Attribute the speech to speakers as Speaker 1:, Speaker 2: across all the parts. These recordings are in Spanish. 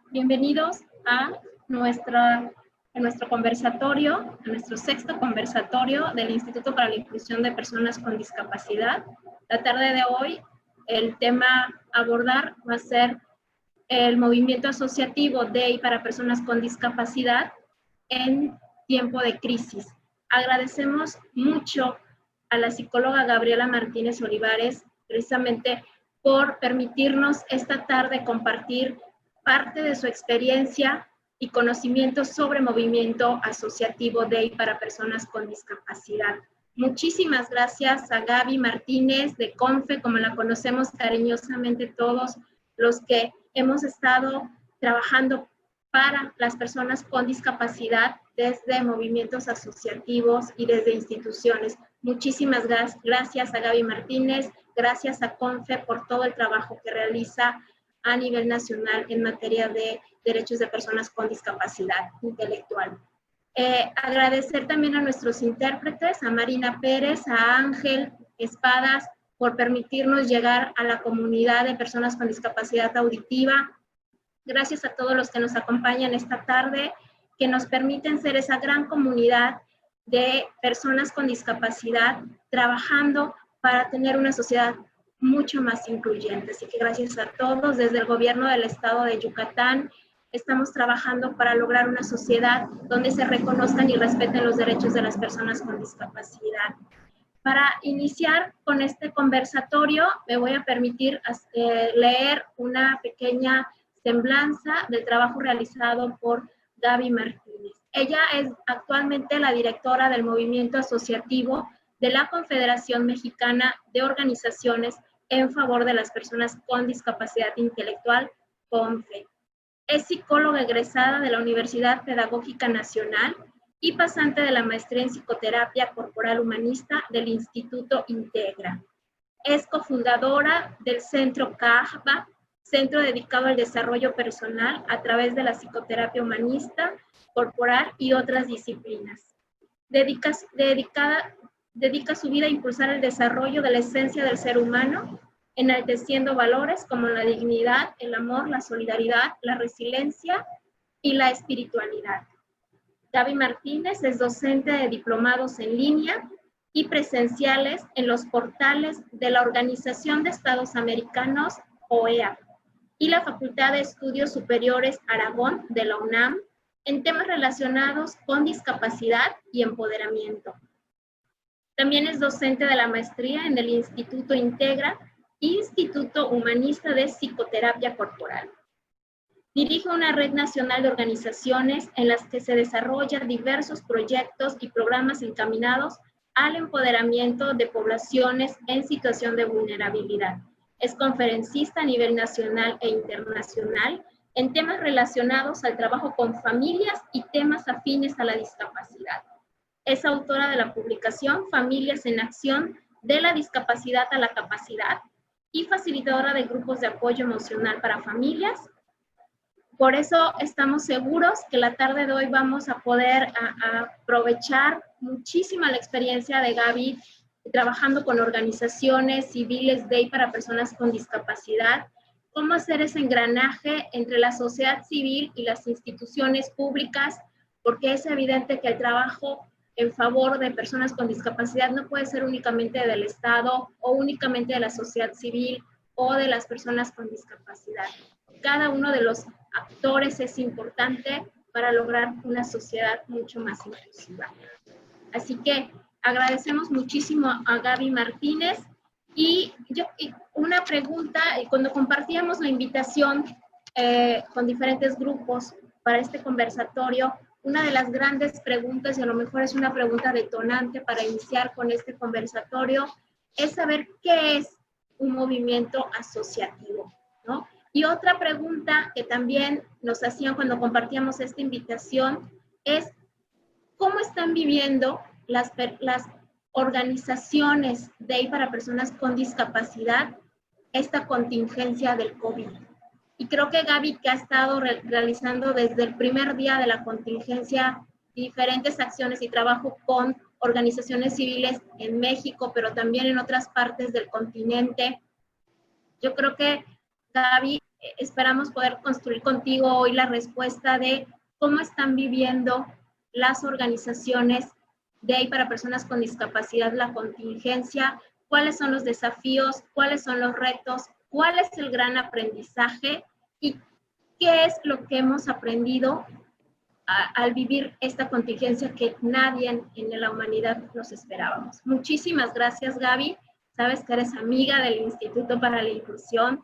Speaker 1: Bienvenidos a nuestro conversatorio, a nuestro sexto conversatorio del Instituto para la Inclusión de Personas con Discapacidad. La tarde de hoy, el tema a abordar va a ser el movimiento asociativo de y para personas con discapacidad en tiempo de crisis. Agradecemos mucho a la psicóloga Gabriela Martínez Olivares, precisamente por permitirnos esta tarde compartir parte de su experiencia y conocimientos sobre movimiento asociativo de y para personas con discapacidad. Muchísimas gracias a Gaby Martínez de CONFE, como la conocemos cariñosamente todos los que hemos estado trabajando para las personas con discapacidad desde movimientos asociativos y desde instituciones. Muchísimas gracias a Gaby Martínez, gracias a CONFE por todo el trabajo que realiza a nivel nacional en materia de derechos de personas con discapacidad intelectual. Agradecer también a nuestros intérpretes, a Marina Pérez, a Ángel Espadas, por permitirnos llegar a la comunidad de personas con discapacidad auditiva. Gracias a todos los que nos acompañan esta tarde, que nos permiten ser esa gran comunidad de personas con discapacidad, trabajando para tener una sociedad mucho más incluyente. Así que gracias a todos. Desde el gobierno del estado de Yucatán estamos trabajando para lograr una sociedad donde se reconozcan y respeten los derechos de las personas con discapacidad. Para iniciar con este conversatorio, me voy a permitir leer una pequeña semblanza del trabajo realizado por Gaby Martínez. Ella es actualmente la directora del movimiento asociativo de la Confederación Mexicana de Organizaciones en favor de las personas con discapacidad intelectual, CONFE. Es psicóloga egresada de la Universidad Pedagógica Nacional y pasante de la maestría en psicoterapia corporal humanista del Instituto Integra. Es cofundadora del Centro CAHBA, centro dedicado al desarrollo personal a través de la psicoterapia humanista, corporal y otras disciplinas. Dedica su vida a impulsar el desarrollo de la esencia del ser humano, enalteciendo valores como la dignidad, el amor, la solidaridad, la resiliencia y la espiritualidad. Gaby Martínez es docente de diplomados en línea y presenciales en los portales de la Organización de Estados Americanos, OEA, y la Facultad de Estudios Superiores Aragón de la UNAM en temas relacionados con discapacidad y empoderamiento. También es docente de la maestría en el Instituto Integra, Instituto Humanista de Psicoterapia Corporal. Dirige una red nacional de organizaciones en las que se desarrollan diversos proyectos y programas encaminados al empoderamiento de poblaciones en situación de vulnerabilidad. Es conferencista a nivel nacional e internacional en temas relacionados al trabajo con familias y temas afines a la discapacidad. Es autora de la publicación Familias en Acción, de la discapacidad a la capacidad, y facilitadora de grupos de apoyo emocional para familias. Por eso estamos seguros que la tarde de hoy vamos a poder aprovechar muchísima la experiencia de Gaby trabajando con organizaciones civiles de y para personas con discapacidad, cómo hacer ese engranaje entre la sociedad civil y las instituciones públicas, porque es evidente que el trabajo en favor de personas con discapacidad no puede ser únicamente del Estado o únicamente de la sociedad civil o de las personas con discapacidad. Cada uno de los actores es importante para lograr una sociedad mucho más inclusiva. Así que agradecemos muchísimo a Gaby Martínez y una pregunta, cuando compartíamos la invitación con diferentes grupos para este conversatorio, una de las grandes preguntas, y a lo mejor es una pregunta detonante para iniciar con este conversatorio, es saber qué es un movimiento asociativo, ¿no? Y otra pregunta que también nos hacían cuando compartíamos esta invitación es cómo están viviendo las organizaciones de y para personas con discapacidad esta contingencia del COVID. Y creo que Gaby, que ha estado realizando desde el primer día de la contingencia diferentes acciones y trabajo con organizaciones civiles en México, pero también en otras partes del continente, yo creo que Gaby, esperamos poder construir contigo hoy la respuesta de cómo están viviendo las organizaciones de y para personas con discapacidad la contingencia, cuáles son los desafíos, cuáles son los retos, cuál es el gran aprendizaje y qué es lo que hemos aprendido al vivir esta contingencia que nadie en la humanidad nos esperábamos. Muchísimas gracias, Gaby. Sabes que eres amiga del Instituto para la Inclusión,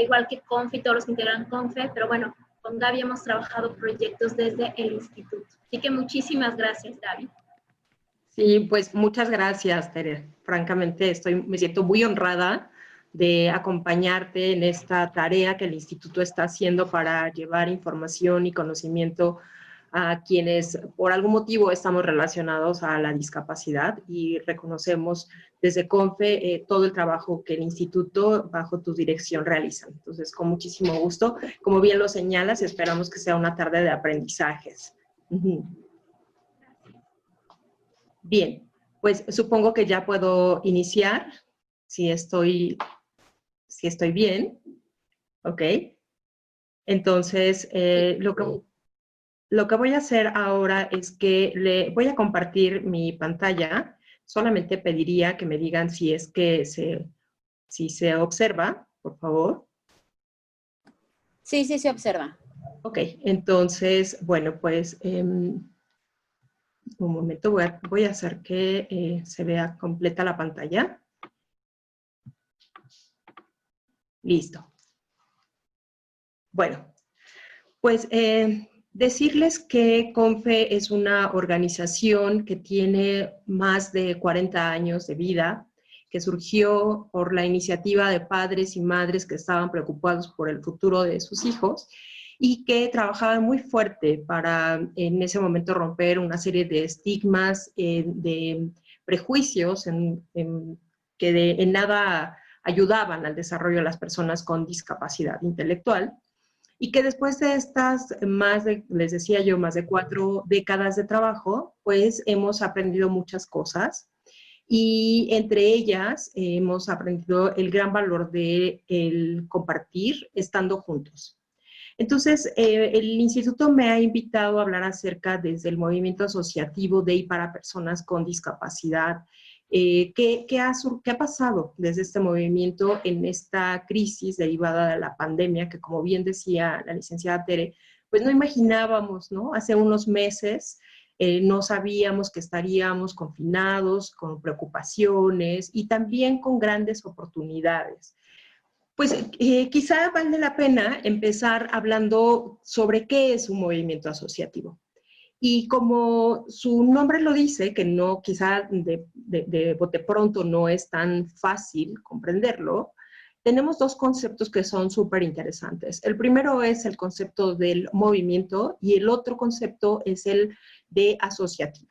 Speaker 1: igual que CONFE y todos los que integran CONFE, pero bueno, con Gaby hemos trabajado proyectos desde el instituto. Así que muchísimas gracias, Gaby.
Speaker 2: Sí, pues muchas gracias, Tere. Francamente, me siento muy honrada de acompañarte en esta tarea que el instituto está haciendo para llevar información y conocimiento a quienes por algún motivo estamos relacionados a la discapacidad y reconocemos desde CONFE todo el trabajo que el instituto bajo tu dirección realiza. Entonces, con muchísimo gusto, como bien lo señalas, esperamos que sea una tarde de aprendizajes. Bien, pues supongo que ya puedo iniciar, si estoy bien, ¿ok? Entonces, lo que voy a hacer ahora es que le voy a compartir mi pantalla. Solamente pediría que me digan si es que si se observa, por favor.
Speaker 3: Sí, sí se observa.
Speaker 2: Ok, entonces, bueno, pues un momento, voy a hacer que se vea completa la pantalla. Listo. Bueno, pues decirles que CONFE es una organización que tiene más de 40 años de vida, que surgió por la iniciativa de padres y madres que estaban preocupados por el futuro de sus hijos y que trabajaban muy fuerte para en ese momento romper una serie de estigmas, de prejuicios que en nada ayudaban al desarrollo de las personas con discapacidad intelectual. Y que después de estas les decía yo, más de 4 décadas de trabajo, pues hemos aprendido muchas cosas y entre ellas hemos aprendido el gran valor de el compartir estando juntos. Entonces, el instituto me ha invitado a hablar acerca desde el movimiento asociativo de y para personas con discapacidad. ¿Qué ha pasado desde este movimiento en esta crisis derivada de la pandemia? Que como bien decía la licenciada Tere, pues no imaginábamos, ¿no? Hace unos meses no sabíamos que estaríamos confinados, con preocupaciones y también con grandes oportunidades. Pues quizá vale la pena empezar hablando sobre qué es un movimiento asociativo. Y como su nombre lo dice, que no, quizá de bote pronto no es tan fácil comprenderlo, tenemos dos conceptos que son súper interesantes. El primero es el concepto del movimiento y el otro concepto es el de asociativo.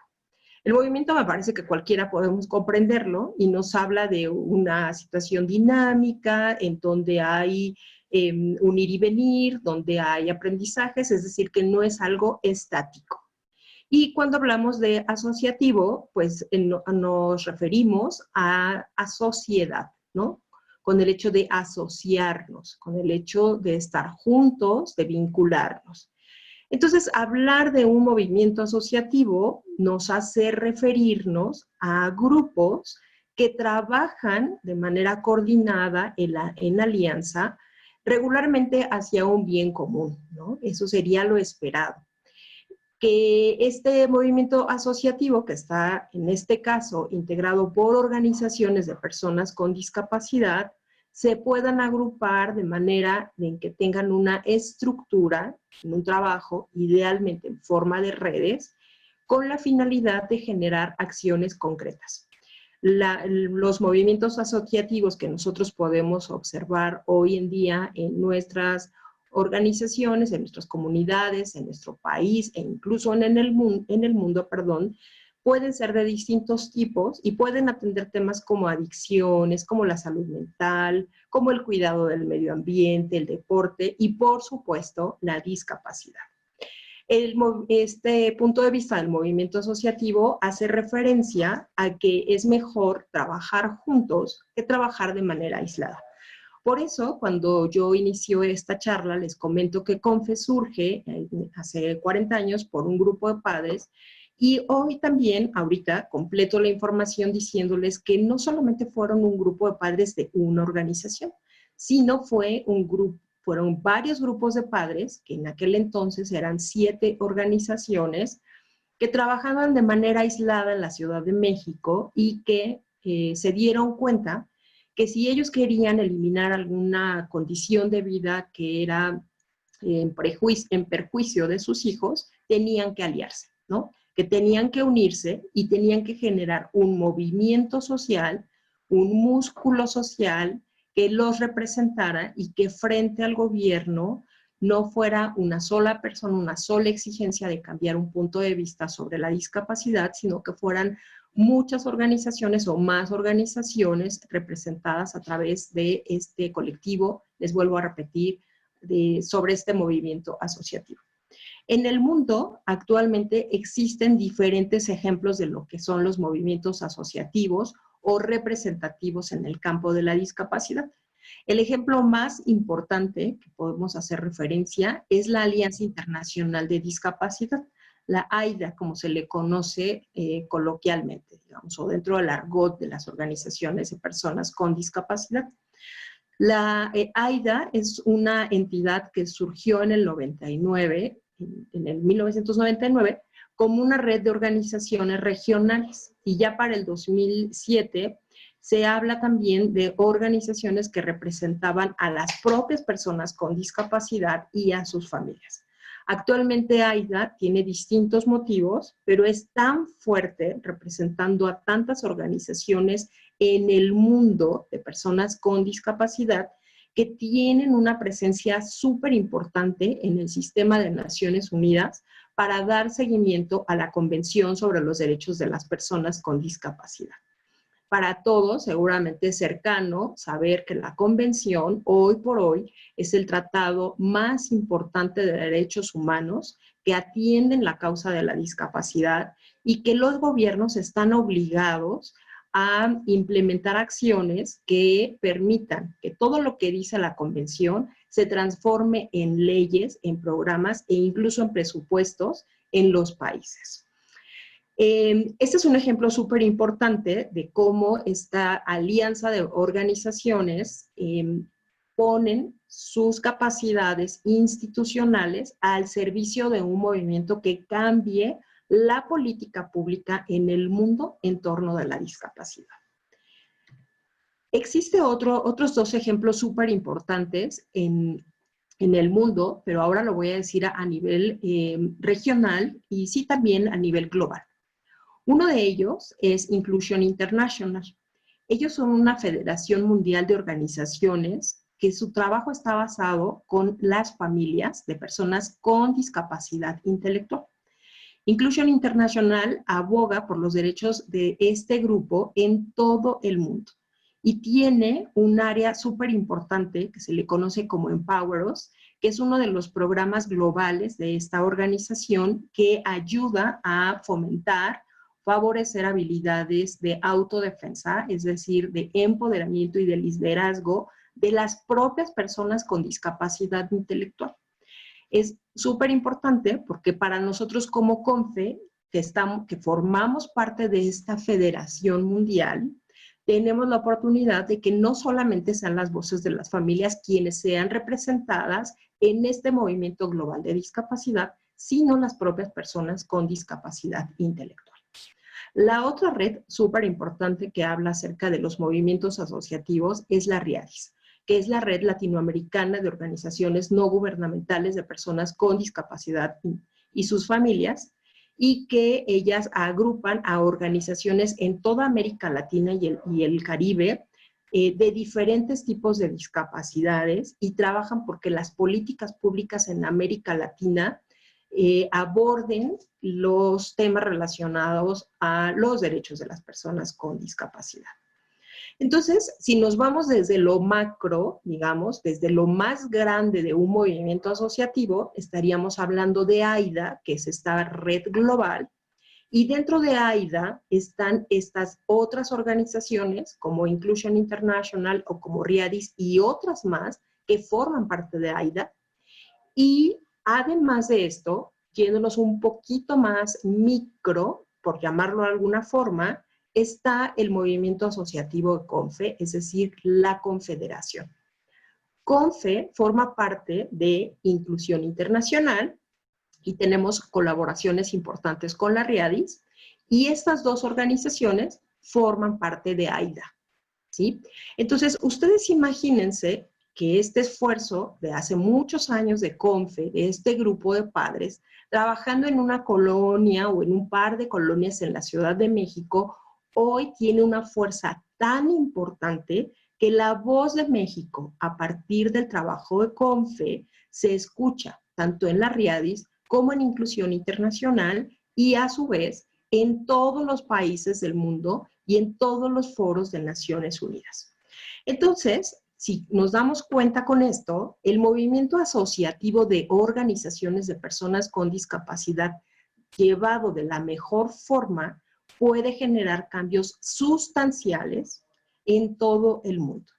Speaker 2: El movimiento me parece que cualquiera podemos comprenderlo y nos habla de una situación dinámica en donde hay un ir y venir, donde hay aprendizajes, es decir, que no es algo estático. Y cuando hablamos de asociativo, pues nos referimos a sociedad, ¿no? Con el hecho de asociarnos, con el hecho de estar juntos, de vincularnos. Entonces, hablar de un movimiento asociativo nos hace referirnos a grupos que trabajan de manera coordinada en alianza, regularmente hacia un bien común, ¿no? Eso sería lo esperado. Que este movimiento asociativo, que está en este caso integrado por organizaciones de personas con discapacidad, se puedan agrupar de manera en que tengan una estructura en un trabajo, idealmente en forma de redes, con la finalidad de generar acciones concretas. Los movimientos asociativos que nosotros podemos observar hoy en día en nuestras organizaciones, en nuestras comunidades, en nuestro país e incluso en el mundo, pueden ser de distintos tipos y pueden atender temas como adicciones, como la salud mental, como el cuidado del medio ambiente, el deporte y, por supuesto, la discapacidad. Este punto de vista del movimiento asociativo hace referencia a que es mejor trabajar juntos que trabajar de manera aislada. Por eso, cuando yo inicio esta charla, les comento que CONFE surge hace 40 años por un grupo de padres y hoy también, ahorita, completo la información diciéndoles que no solamente fueron un grupo de padres de una organización, sino fueron varios grupos de padres, que en aquel entonces eran 7 organizaciones, que trabajaban de manera aislada en la Ciudad de México y que se dieron cuenta que si ellos querían eliminar alguna condición de vida que era en perjuicio de sus hijos, tenían que aliarse, ¿no? Que tenían que unirse y tenían que generar un movimiento social, un músculo social que los representara y que frente al gobierno no fuera una sola persona, una sola exigencia de cambiar un punto de vista sobre la discapacidad, sino que fueran muchas organizaciones o más organizaciones representadas a través de este colectivo, les vuelvo a repetir, sobre este movimiento asociativo. En el mundo actualmente existen diferentes ejemplos de lo que son los movimientos asociativos o representativos en el campo de la discapacidad. El ejemplo más importante que podemos hacer referencia es la Alianza Internacional de Discapacidad, la AIDA, como se le conoce coloquialmente, digamos, o dentro del argot de las organizaciones de personas con discapacidad. La AIDA es una entidad que surgió en el 99, en el 1999, como una red de organizaciones regionales. Y ya para el 2007 se habla también de organizaciones que representaban a las propias personas con discapacidad y a sus familias. Actualmente AIDA tiene distintos motivos, pero es tan fuerte representando a tantas organizaciones en el mundo de personas con discapacidad que tienen una presencia súper importante en el sistema de Naciones Unidas para dar seguimiento a la Convención sobre los Derechos de las Personas con Discapacidad. Para todos, seguramente es cercano saber que la Convención, hoy por hoy, es el tratado más importante de derechos humanos que atienden la causa de la discapacidad y que los gobiernos están obligados a implementar acciones que permitan que todo lo que dice la Convención se transforme en leyes, en programas e incluso en presupuestos en los países. Este es un ejemplo súper importante de cómo esta alianza de organizaciones ponen sus capacidades institucionales al servicio de un movimiento que cambie la política pública en el mundo en torno de la discapacidad. Existen otros 2 ejemplos súper importantes en el mundo, pero ahora lo voy a decir a nivel regional y sí también a nivel global. Uno de ellos es Inclusion International. Ellos son una federación mundial de organizaciones que su trabajo está basado con las familias de personas con discapacidad intelectual. Inclusion International aboga por los derechos de este grupo en todo el mundo y tiene un área súper importante que se le conoce como Empower Us, que es uno de los programas globales de esta organización que ayuda a fomentar, favorecer habilidades de autodefensa, es decir, de empoderamiento y de liderazgo de las propias personas con discapacidad intelectual. Es súper importante porque para nosotros como CONFE, que formamos parte de esta federación mundial, tenemos la oportunidad de que no solamente sean las voces de las familias quienes sean representadas en este movimiento global de discapacidad, sino las propias personas con discapacidad intelectual. La otra red súper importante que habla acerca de los movimientos asociativos es la RIADIS, que es la Red Latinoamericana de Organizaciones No Gubernamentales de Personas con Discapacidad y sus familias, y que ellas agrupan a organizaciones en toda América Latina y el Caribe de diferentes tipos de discapacidades y trabajan porque las políticas públicas en América Latina aborden los temas relacionados a los derechos de las personas con discapacidad. Entonces, si nos vamos desde lo macro, digamos, desde lo más grande de un movimiento asociativo, estaríamos hablando de AIDA, que es esta red global, Y dentro de AIDA están estas otras organizaciones como Inclusion International o como RIADIS y otras más que forman parte de AIDA. Y además de esto, yéndonos un poquito más micro, por llamarlo de alguna forma, está el movimiento asociativo de CONFE, es decir, la Confederación. CONFE forma parte de Inclusión Internacional y tenemos colaboraciones importantes con la RIADIS, y estas dos organizaciones forman parte de AIDA, ¿sí? Entonces, ustedes imagínense que este esfuerzo de hace muchos años de CONFE, de este grupo de padres, trabajando en una colonia o en un par de colonias en la Ciudad de México, hoy tiene una fuerza tan importante que la voz de México, a partir del trabajo de CONFE, se escucha tanto en la RIADIS como en Inclusión Internacional y a su vez en todos los países del mundo y en todos los foros de Naciones Unidas. Entonces, si nos damos cuenta con esto, el movimiento asociativo de organizaciones de personas con discapacidad llevado de la mejor forma puede generar cambios sustanciales en todo el mundo.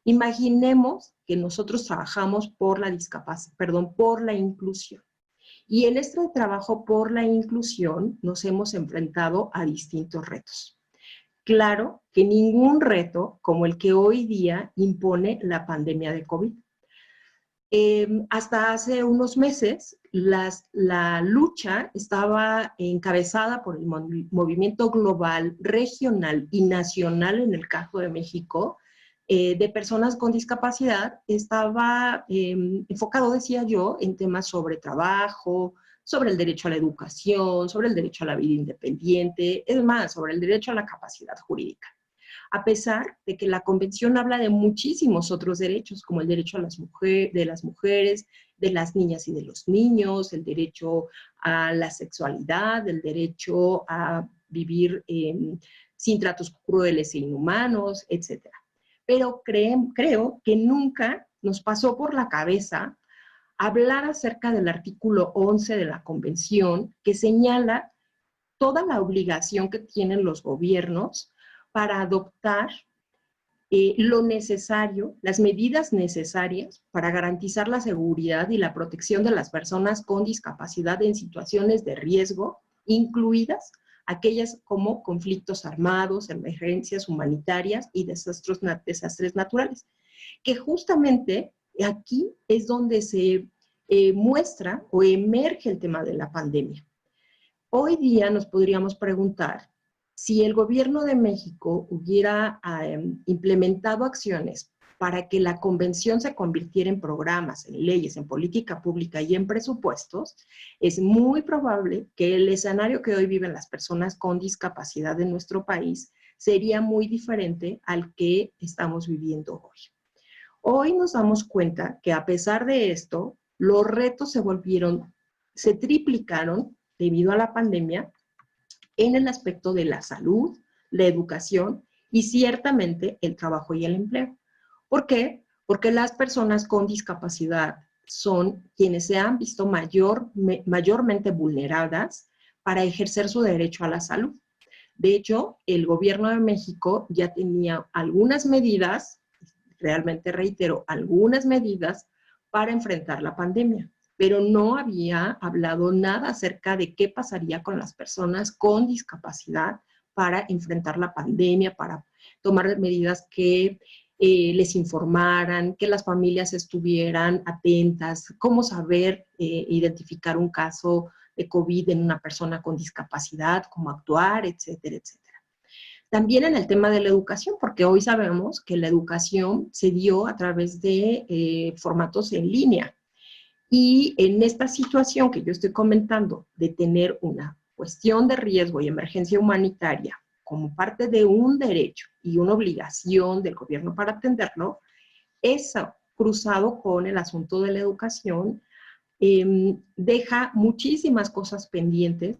Speaker 2: Imaginemos que nosotros trabajamos por la por la inclusión. Y en este trabajo por la inclusión nos hemos enfrentado a distintos retos. Claro que ningún reto como el que hoy día impone la pandemia de COVID. Hasta hace unos meses la lucha estaba encabezada por el movimiento global, regional y nacional, en el caso de México, de personas con discapacidad. Estaba enfocado, decía yo, en temas sobre trabajo, sobre el derecho a la educación, sobre el derecho a la vida independiente, es más, sobre el derecho a la capacidad jurídica. A pesar de que la Convención habla de muchísimos otros derechos, como el derecho a de las mujeres, de las niñas y de los niños, el derecho a la sexualidad, el derecho a vivir sin tratos crueles e inhumanos, etc. Pero creo que nunca nos pasó por la cabeza hablar acerca del artículo 11 de la Convención, que señala toda la obligación que tienen los gobiernos para adoptar lo necesario, las medidas necesarias para garantizar la seguridad y la protección de las personas con discapacidad en situaciones de riesgo, incluidas aquellas como conflictos armados, emergencias humanitarias y desastres naturales, que justamente aquí es donde se muestra o emerge el tema de la pandemia. Hoy día nos podríamos preguntar si el gobierno de México hubiera implementado acciones para que la convención se convirtiera en programas, en leyes, en política pública y en presupuestos, es muy probable que el escenario que hoy viven las personas con discapacidad en nuestro país sería muy diferente al que estamos viviendo hoy. Hoy nos damos cuenta que a pesar de esto, los retos se triplicaron debido a la pandemia en el aspecto de la salud, la educación y ciertamente el trabajo y el empleo. ¿Por qué? Porque las personas con discapacidad son quienes se han visto mayormente vulneradas para ejercer su derecho a la salud. De hecho, el gobierno de México ya tenía algunas medidas, realmente reitero, algunas medidas para enfrentar la pandemia, pero no había hablado nada acerca de qué pasaría con las personas con discapacidad para enfrentar la pandemia, para tomar medidas que les informaran, que las familias estuvieran atentas, cómo saber identificar un caso de COVID en una persona con discapacidad, cómo actuar, etcétera, etcétera. También en el tema de la educación, porque hoy sabemos que la educación se dio a través de formatos en línea. Y en esta situación que yo estoy comentando de tener una cuestión de riesgo y emergencia humanitaria como parte de un derecho y una obligación del gobierno para atenderlo, eso cruzado con el asunto de la educación deja muchísimas cosas pendientes.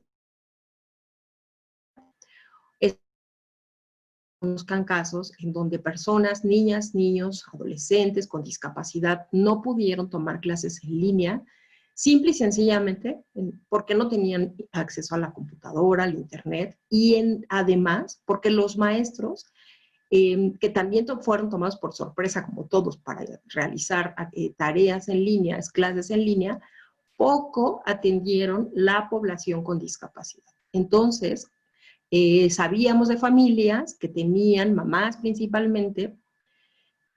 Speaker 2: Conozcan casos en donde personas, niñas, niños, adolescentes con discapacidad no pudieron tomar clases en línea, simple y sencillamente porque no tenían acceso a la computadora, al internet, y además porque los maestros, que también fueron tomados por sorpresa, como todos, para realizar tareas en línea, clases en línea, poco atendieron la población con discapacidad. Entonces, sabíamos de familias que tenían, mamás principalmente,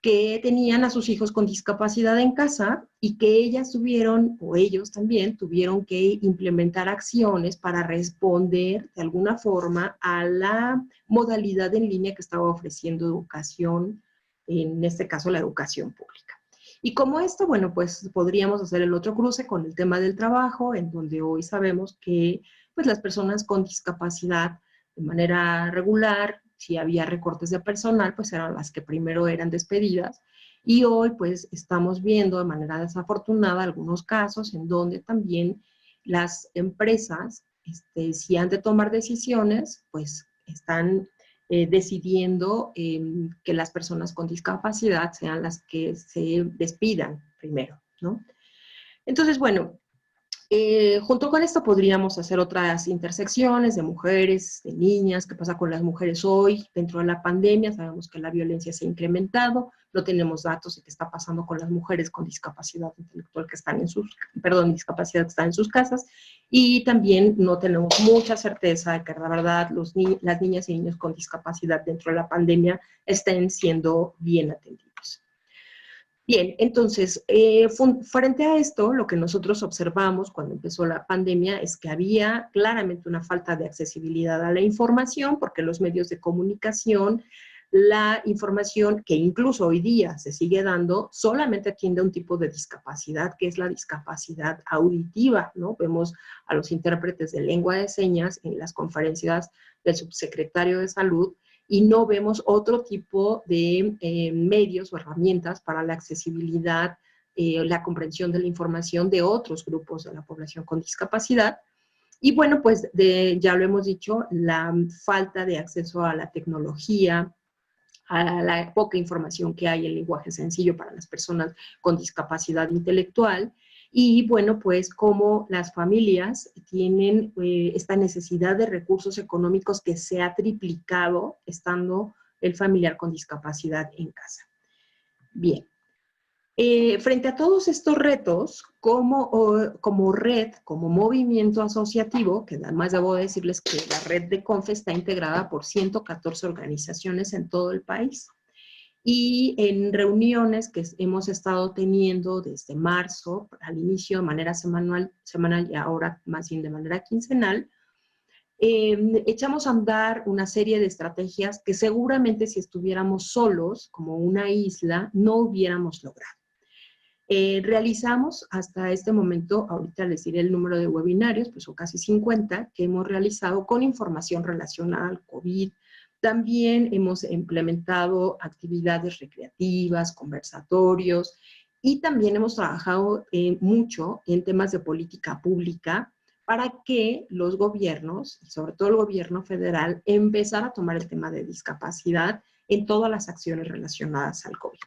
Speaker 2: que tenían a sus hijos con discapacidad en casa y que ellas tuvieron, o ellos también, tuvieron que implementar acciones para responder de alguna forma a la modalidad en línea que estaba ofreciendo educación, en este caso la educación pública. Y como esto, bueno, pues podríamos hacer el otro cruce con el tema del trabajo, en donde hoy sabemos que pues las personas con discapacidad de manera regular, si había recortes de personal, pues eran las que primero eran despedidas. Y hoy pues estamos viendo de manera desafortunada algunos casos en donde también las empresas, si han de tomar decisiones, pues están decidiendo que las personas con discapacidad sean las que se despidan primero, ¿no? Entonces, bueno, junto con esto podríamos hacer otras intersecciones de mujeres, de niñas, qué pasa con las mujeres hoy dentro de la pandemia. Sabemos que la violencia se ha incrementado, no tenemos datos de qué está pasando con las mujeres con discapacidad intelectual que están discapacidad que están en sus casas, y también no tenemos mucha certeza de que la verdad las niñas y niños con discapacidad dentro de la pandemia estén siendo bien atendidos. Bien, entonces, frente a esto, lo que nosotros observamos cuando empezó la pandemia es que había claramente una falta de accesibilidad a la información, porque los medios de comunicación, la información que incluso hoy día se sigue dando, solamente atiende a un tipo de discapacidad, que es la discapacidad auditiva, ¿no? Vemos a los intérpretes de lengua de señas en las conferencias del subsecretario de Salud, y no vemos otro tipo de medios o herramientas para la accesibilidad, la comprensión de la información de otros grupos de la población con discapacidad. Y bueno, pues ya lo hemos dicho, la falta de acceso a la tecnología, a la poca información que hay en lenguaje sencillo para las personas con discapacidad intelectual. Y bueno, pues cómo las familias tienen esta necesidad de recursos económicos que se ha triplicado estando el familiar con discapacidad en casa. Bien. Frente a todos estos retos, como red, como movimiento asociativo, que además debo decirles que la red de CONFE está integrada por 114 organizaciones en todo el país. Y en reuniones que hemos estado teniendo desde marzo, al inicio de manera semanal y ahora más bien de manera quincenal, echamos a andar una serie de estrategias que seguramente si estuviéramos solos, como una isla, no hubiéramos logrado. Realizamos hasta este momento, ahorita les diré el número de webinarios, pues son casi 50 que hemos realizado con información relacionada al COVID. También hemos implementado actividades recreativas, conversatorios, y también hemos trabajado mucho en temas de política pública para que los gobiernos, y sobre todo el gobierno federal, empezara a tomar el tema de discapacidad en todas las acciones relacionadas al COVID.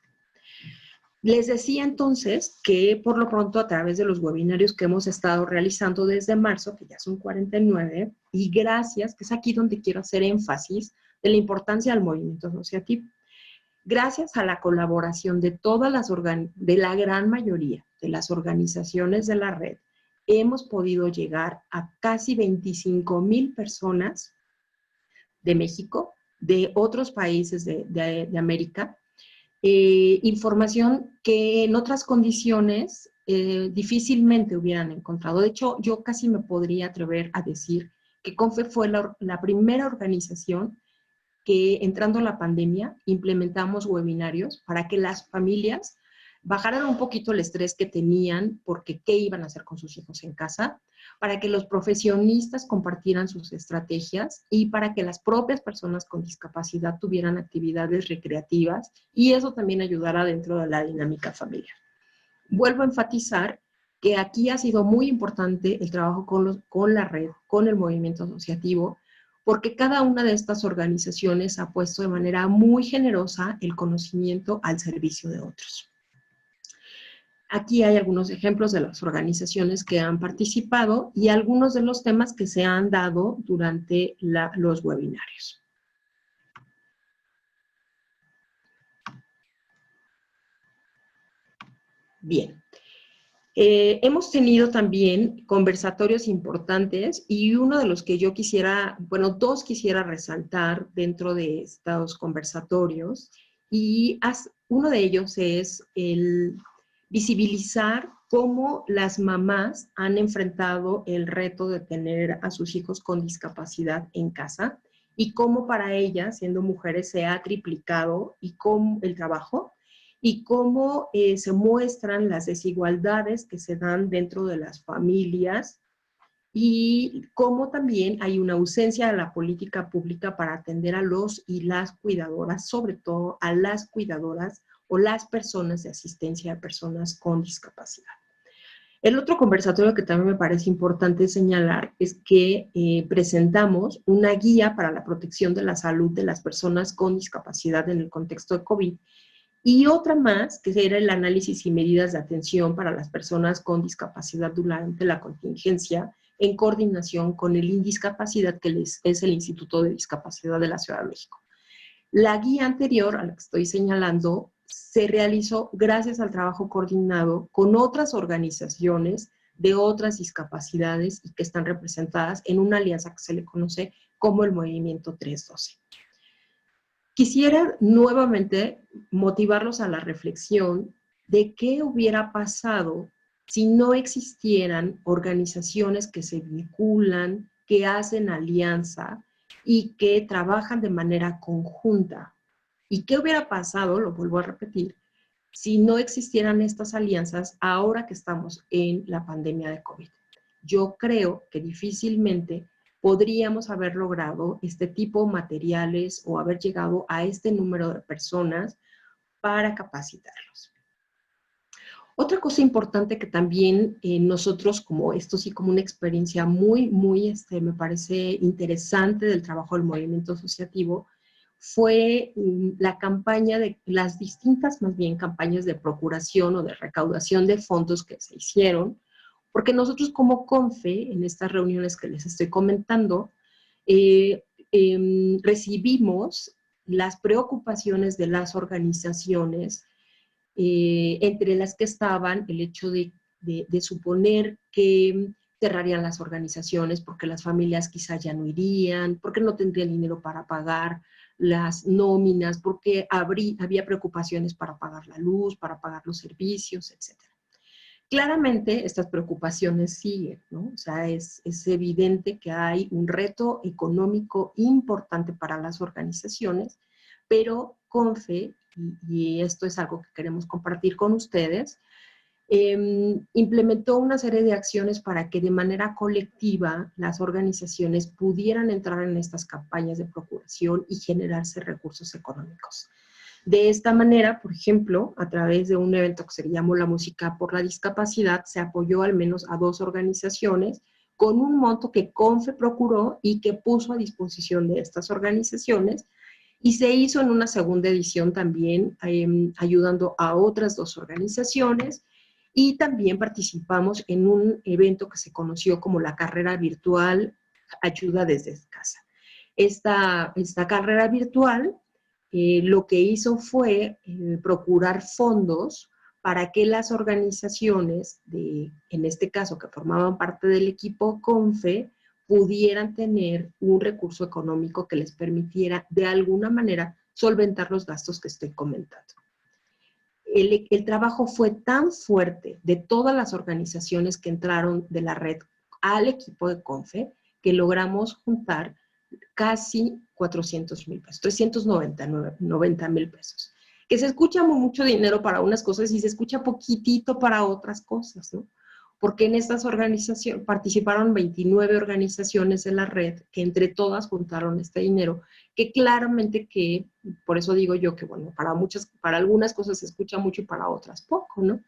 Speaker 2: Les decía entonces que por lo pronto a través de los webinarios que hemos estado realizando desde marzo, que ya son 49, y gracias, que es aquí donde quiero hacer énfasis de la importancia del movimiento asociativo. Gracias a la colaboración de de la gran mayoría de las organizaciones de la red, hemos podido llegar a casi 25,000 personas de México, de otros países de América, información que en otras condiciones difícilmente hubieran encontrado. De hecho, yo casi me podría atrever a decir que CONFE fue la primera organización que, entrando la pandemia, implementamos webinarios para que las familias bajaran un poquito el estrés que tenían porque qué iban a hacer con sus hijos en casa, para que los profesionistas compartieran sus estrategias y para que las propias personas con discapacidad tuvieran actividades recreativas, y eso también ayudara dentro de la dinámica familiar. Vuelvo a enfatizar que aquí ha sido muy importante el trabajo con la red, con el movimiento asociativo, porque cada una de estas organizaciones ha puesto de manera muy generosa el conocimiento al servicio de otros. Aquí hay algunos ejemplos de las organizaciones que han participado y algunos de los temas que se han dado durante los webinarios. Bien. Hemos tenido también conversatorios importantes y uno de los que yo quisiera, bueno, dos quisiera resaltar dentro de estos conversatorios y uno de ellos es el visibilizar cómo las mamás han enfrentado el reto de tener a sus hijos con discapacidad en casa y cómo para ellas, siendo mujeres, se ha triplicado y cómo el trabajo y cómo se muestran las desigualdades que se dan dentro de las familias y cómo también hay una ausencia de la política pública para atender a los y las cuidadoras, sobre todo a las cuidadoras o las personas de asistencia a personas con discapacidad. El otro conversatorio que también me parece importante señalar es que presentamos una guía para la protección de la salud de las personas con discapacidad en el contexto de COVID. Y otra más, que era el análisis y medidas de atención para las personas con discapacidad durante la contingencia, en coordinación con el INDiscapacidad, que es el Instituto de Discapacidad de la Ciudad de México. La guía anterior, a la que estoy señalando, se realizó gracias al trabajo coordinado con otras organizaciones de otras discapacidades y que están representadas en una alianza que se le conoce como el Movimiento 312. Quisiera nuevamente motivarlos a la reflexión de qué hubiera pasado si no existieran organizaciones que se vinculan, que hacen alianza y que trabajan de manera conjunta. ¿Y qué hubiera pasado, lo vuelvo a repetir, si no existieran estas alianzas ahora que estamos en la pandemia de COVID? Yo creo que difícilmente podríamos haber logrado este tipo de materiales o haber llegado a este número de personas para capacitarlos. Otra cosa importante que también nosotros, como esto sí como una experiencia muy me parece interesante del trabajo del movimiento asociativo, fue la campaña de las distintas, más bien, campañas de procuración o de recaudación de fondos que se hicieron, porque nosotros como CONFE, en estas reuniones que les estoy comentando, recibimos las preocupaciones de las organizaciones, entre las que estaban el hecho de suponer que cerrarían las organizaciones porque las familias quizá ya no irían, porque no tendrían dinero para pagar las nóminas, porque había preocupaciones para pagar la luz, para pagar los servicios, etc. Claramente estas preocupaciones siguen, ¿no? O sea, es evidente que hay un reto económico importante para las organizaciones, pero CONFE, y esto es algo que queremos compartir con ustedes, implementó una serie de acciones para que de manera colectiva las organizaciones pudieran entrar en estas campañas de procuración y generarse recursos económicos. De esta manera, por ejemplo, a través de un evento que se llamó La Música por la Discapacidad, se apoyó al menos a 2 organizaciones con un monto que CONFE procuró y que puso a disposición de estas organizaciones, y se hizo en una segunda edición también ayudando a otras 2 organizaciones, y también participamos en un evento que se conoció como la carrera virtual Ayuda desde casa. Esta carrera virtual lo que hizo fue procurar fondos para que las organizaciones, en este caso que formaban parte del equipo CONFE, pudieran tener un recurso económico que les permitiera de alguna manera solventar los gastos que estoy comentando. El trabajo fue tan fuerte de todas las organizaciones que entraron de la red al equipo de CONFE que logramos juntar casi 400,000 pesos, 390,000 pesos, que se escucha mucho dinero para unas cosas y se escucha poquitito para otras cosas, ¿no? Porque en estas organizaciones participaron 29 organizaciones de la red que entre todas juntaron este dinero, que claramente que, por eso digo yo que bueno, para algunas cosas se escucha mucho y para otras poco, ¿no?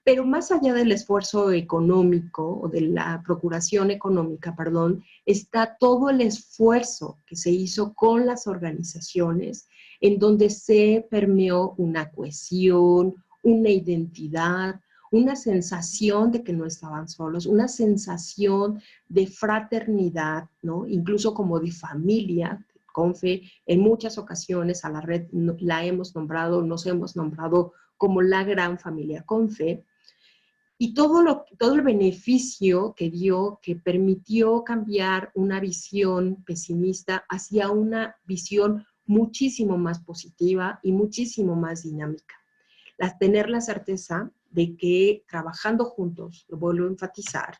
Speaker 2: Pero más allá del esfuerzo económico o de la procuración económica, perdón, está todo el esfuerzo que se hizo con las organizaciones en donde se permeó una cohesión, una identidad, una sensación de que no estaban solos, una sensación de fraternidad, ¿no? Incluso como de familia. CONFE, en muchas ocasiones a la red la hemos nombrado, nos hemos nombrado como la gran familia CONFE, y todo el beneficio que dio, que permitió cambiar una visión pesimista hacia una visión muchísimo más positiva y muchísimo más dinámica. Tener la certeza de que trabajando juntos, lo vuelvo a enfatizar,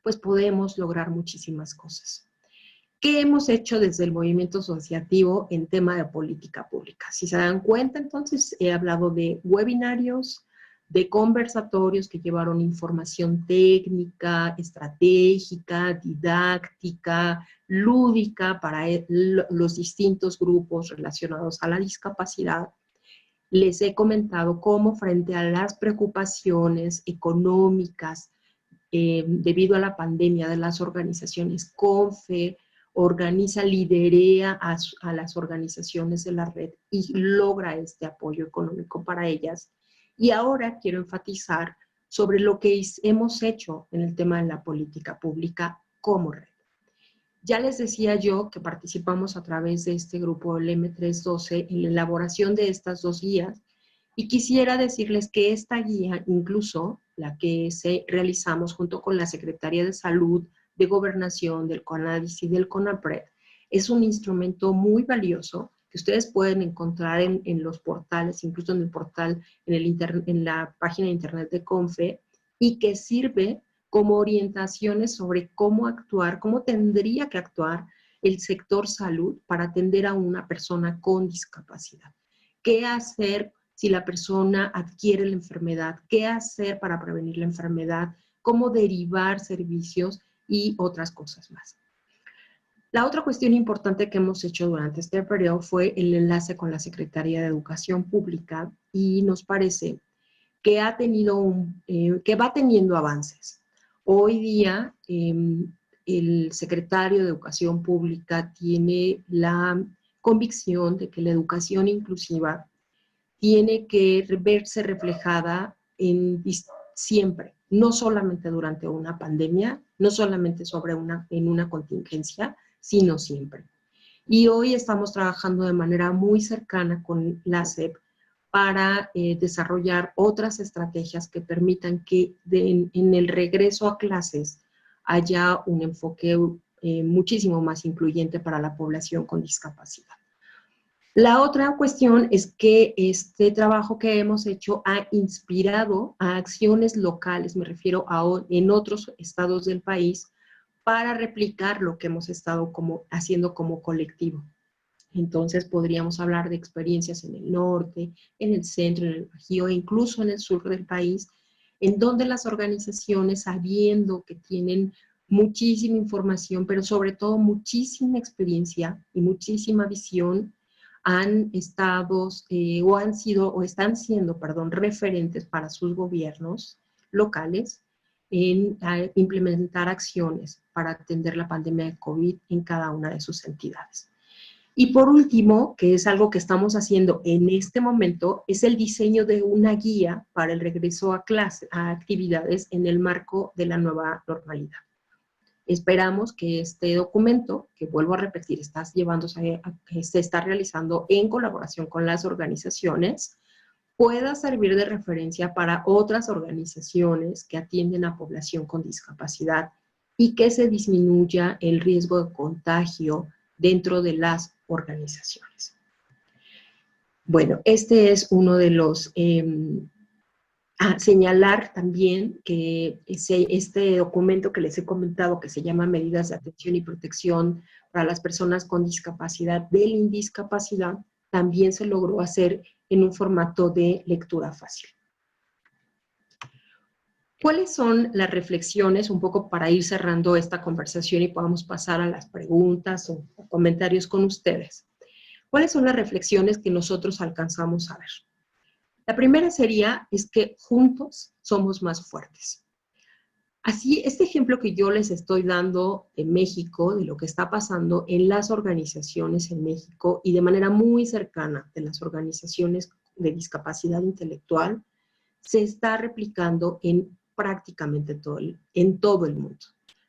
Speaker 2: pues podemos lograr muchísimas cosas. ¿Qué hemos hecho desde el movimiento asociativo en tema de política pública? Si se dan cuenta, entonces he hablado de webinarios, de conversatorios que llevaron información técnica, estratégica, didáctica, lúdica para los distintos grupos relacionados a la discapacidad. Les he comentado cómo frente a las preocupaciones económicas debido a la pandemia de las organizaciones, CONFE organiza, liderea a las organizaciones de la red y logra este apoyo económico para ellas. Y ahora quiero enfatizar sobre lo que hemos hecho en el tema de la política pública como red. Ya les decía yo que participamos a través de este grupo, el M312, en la elaboración de estas 2 guías, y quisiera decirles que esta guía, incluso la que realizamos junto con la Secretaría de Salud, de Gobernación, del CONADIS y del CONAPRED, es un instrumento muy valioso que ustedes pueden encontrar en los portales, incluso en el portal, en la página de internet de CONFE, y que sirve como orientaciones sobre cómo actuar, cómo tendría que actuar el sector salud para atender a una persona con discapacidad. ¿Qué hacer si la persona adquiere la enfermedad? ¿Qué hacer para prevenir la enfermedad? ¿Cómo derivar servicios? Y otras cosas más. La otra cuestión importante que hemos hecho durante este periodo fue el enlace con la Secretaría de Educación Pública, y nos parece que que va teniendo avances. Hoy día, el secretario de Educación Pública tiene la convicción de que la educación inclusiva tiene que verse reflejada siempre, no solamente durante una pandemia, no solamente en una contingencia, sino siempre. Y hoy estamos trabajando de manera muy cercana con la SEP para desarrollar otras estrategias que permitan que en el regreso a clases haya un enfoque muchísimo más incluyente para la población con discapacidad. La otra cuestión es que este trabajo que hemos hecho ha inspirado a acciones locales, me refiero en otros estados del país, para replicar lo que hemos estado haciendo como colectivo. Entonces podríamos hablar de experiencias en el norte, en el centro, en el Bajío e incluso en el sur del país, en donde las organizaciones, sabiendo que tienen muchísima información, pero sobre todo muchísima experiencia y muchísima visión, han estado están siendo, referentes para sus gobiernos locales en implementar acciones para atender la pandemia de COVID en cada una de sus entidades. Y por último, que es algo que estamos haciendo en este momento, es el diseño de una guía para el regreso a actividades en el marco de la nueva normalidad. Esperamos que este documento, que vuelvo a repetir, se está realizando en colaboración con las organizaciones, pueda servir de referencia para otras organizaciones que atienden a población con discapacidad y que se disminuya el riesgo de contagio dentro de las organizaciones. Bueno, este es uno de los... señalar también que este documento que les he comentado, que se llama Medidas de Atención y Protección para las Personas con Discapacidad del Indiscapacidad, también se logró hacer en un formato de lectura fácil. ¿Cuáles son las reflexiones, un poco para ir cerrando esta conversación y podamos pasar a las preguntas o comentarios con ustedes? ¿Cuáles son las reflexiones que nosotros alcanzamos a ver? La primera es que juntos somos más fuertes. Así, este ejemplo que yo les estoy dando de México, de lo que está pasando en las organizaciones en México y de manera muy cercana de las organizaciones de discapacidad intelectual, se está replicando en prácticamente en todo el mundo.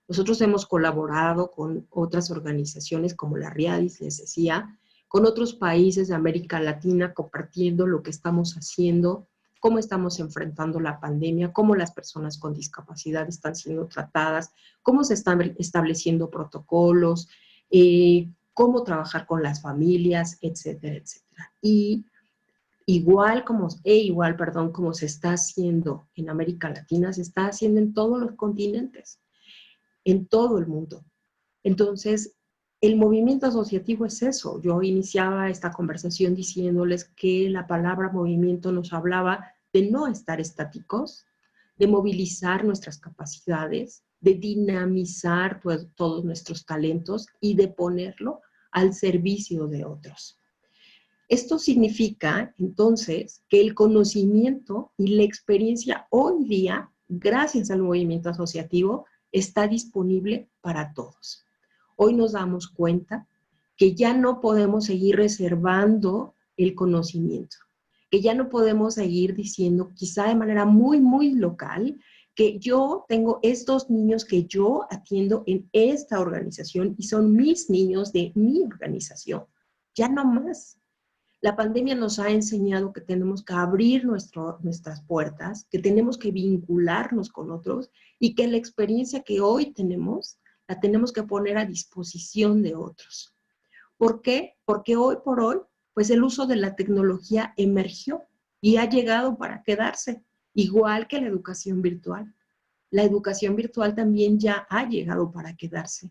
Speaker 2: Nosotros hemos colaborado con otras organizaciones como la RIADIS, les decía, con otros países de América Latina, compartiendo lo que estamos haciendo, cómo estamos enfrentando la pandemia, cómo las personas con discapacidad están siendo tratadas, cómo se están estableciendo protocolos, cómo trabajar con las familias, etcétera, etcétera. Y igual como se está haciendo en América Latina, se está haciendo en todos los continentes, en todo el mundo. Entonces, el movimiento asociativo es eso. Yo iniciaba esta conversación diciéndoles que la palabra movimiento nos hablaba de no estar estáticos, de movilizar nuestras capacidades, de dinamizar todos nuestros talentos y de ponerlo al servicio de otros. Esto significa, entonces, que el conocimiento y la experiencia hoy día, gracias al movimiento asociativo, está disponible para todos. Hoy nos damos cuenta que ya no podemos seguir reservando el conocimiento, que ya no podemos seguir diciendo, quizá de manera muy, muy local, que yo tengo estos niños que yo atiendo en esta organización y son mis niños de mi organización. Ya no más. La pandemia nos ha enseñado que tenemos que abrir nuestras puertas, que tenemos que vincularnos con otros y que la experiencia que hoy tenemos, la tenemos que poner a disposición de otros. ¿Por qué? Porque hoy por hoy, pues el uso de la tecnología emergió y ha llegado para quedarse, igual que la educación virtual. La educación virtual también ya ha llegado para quedarse.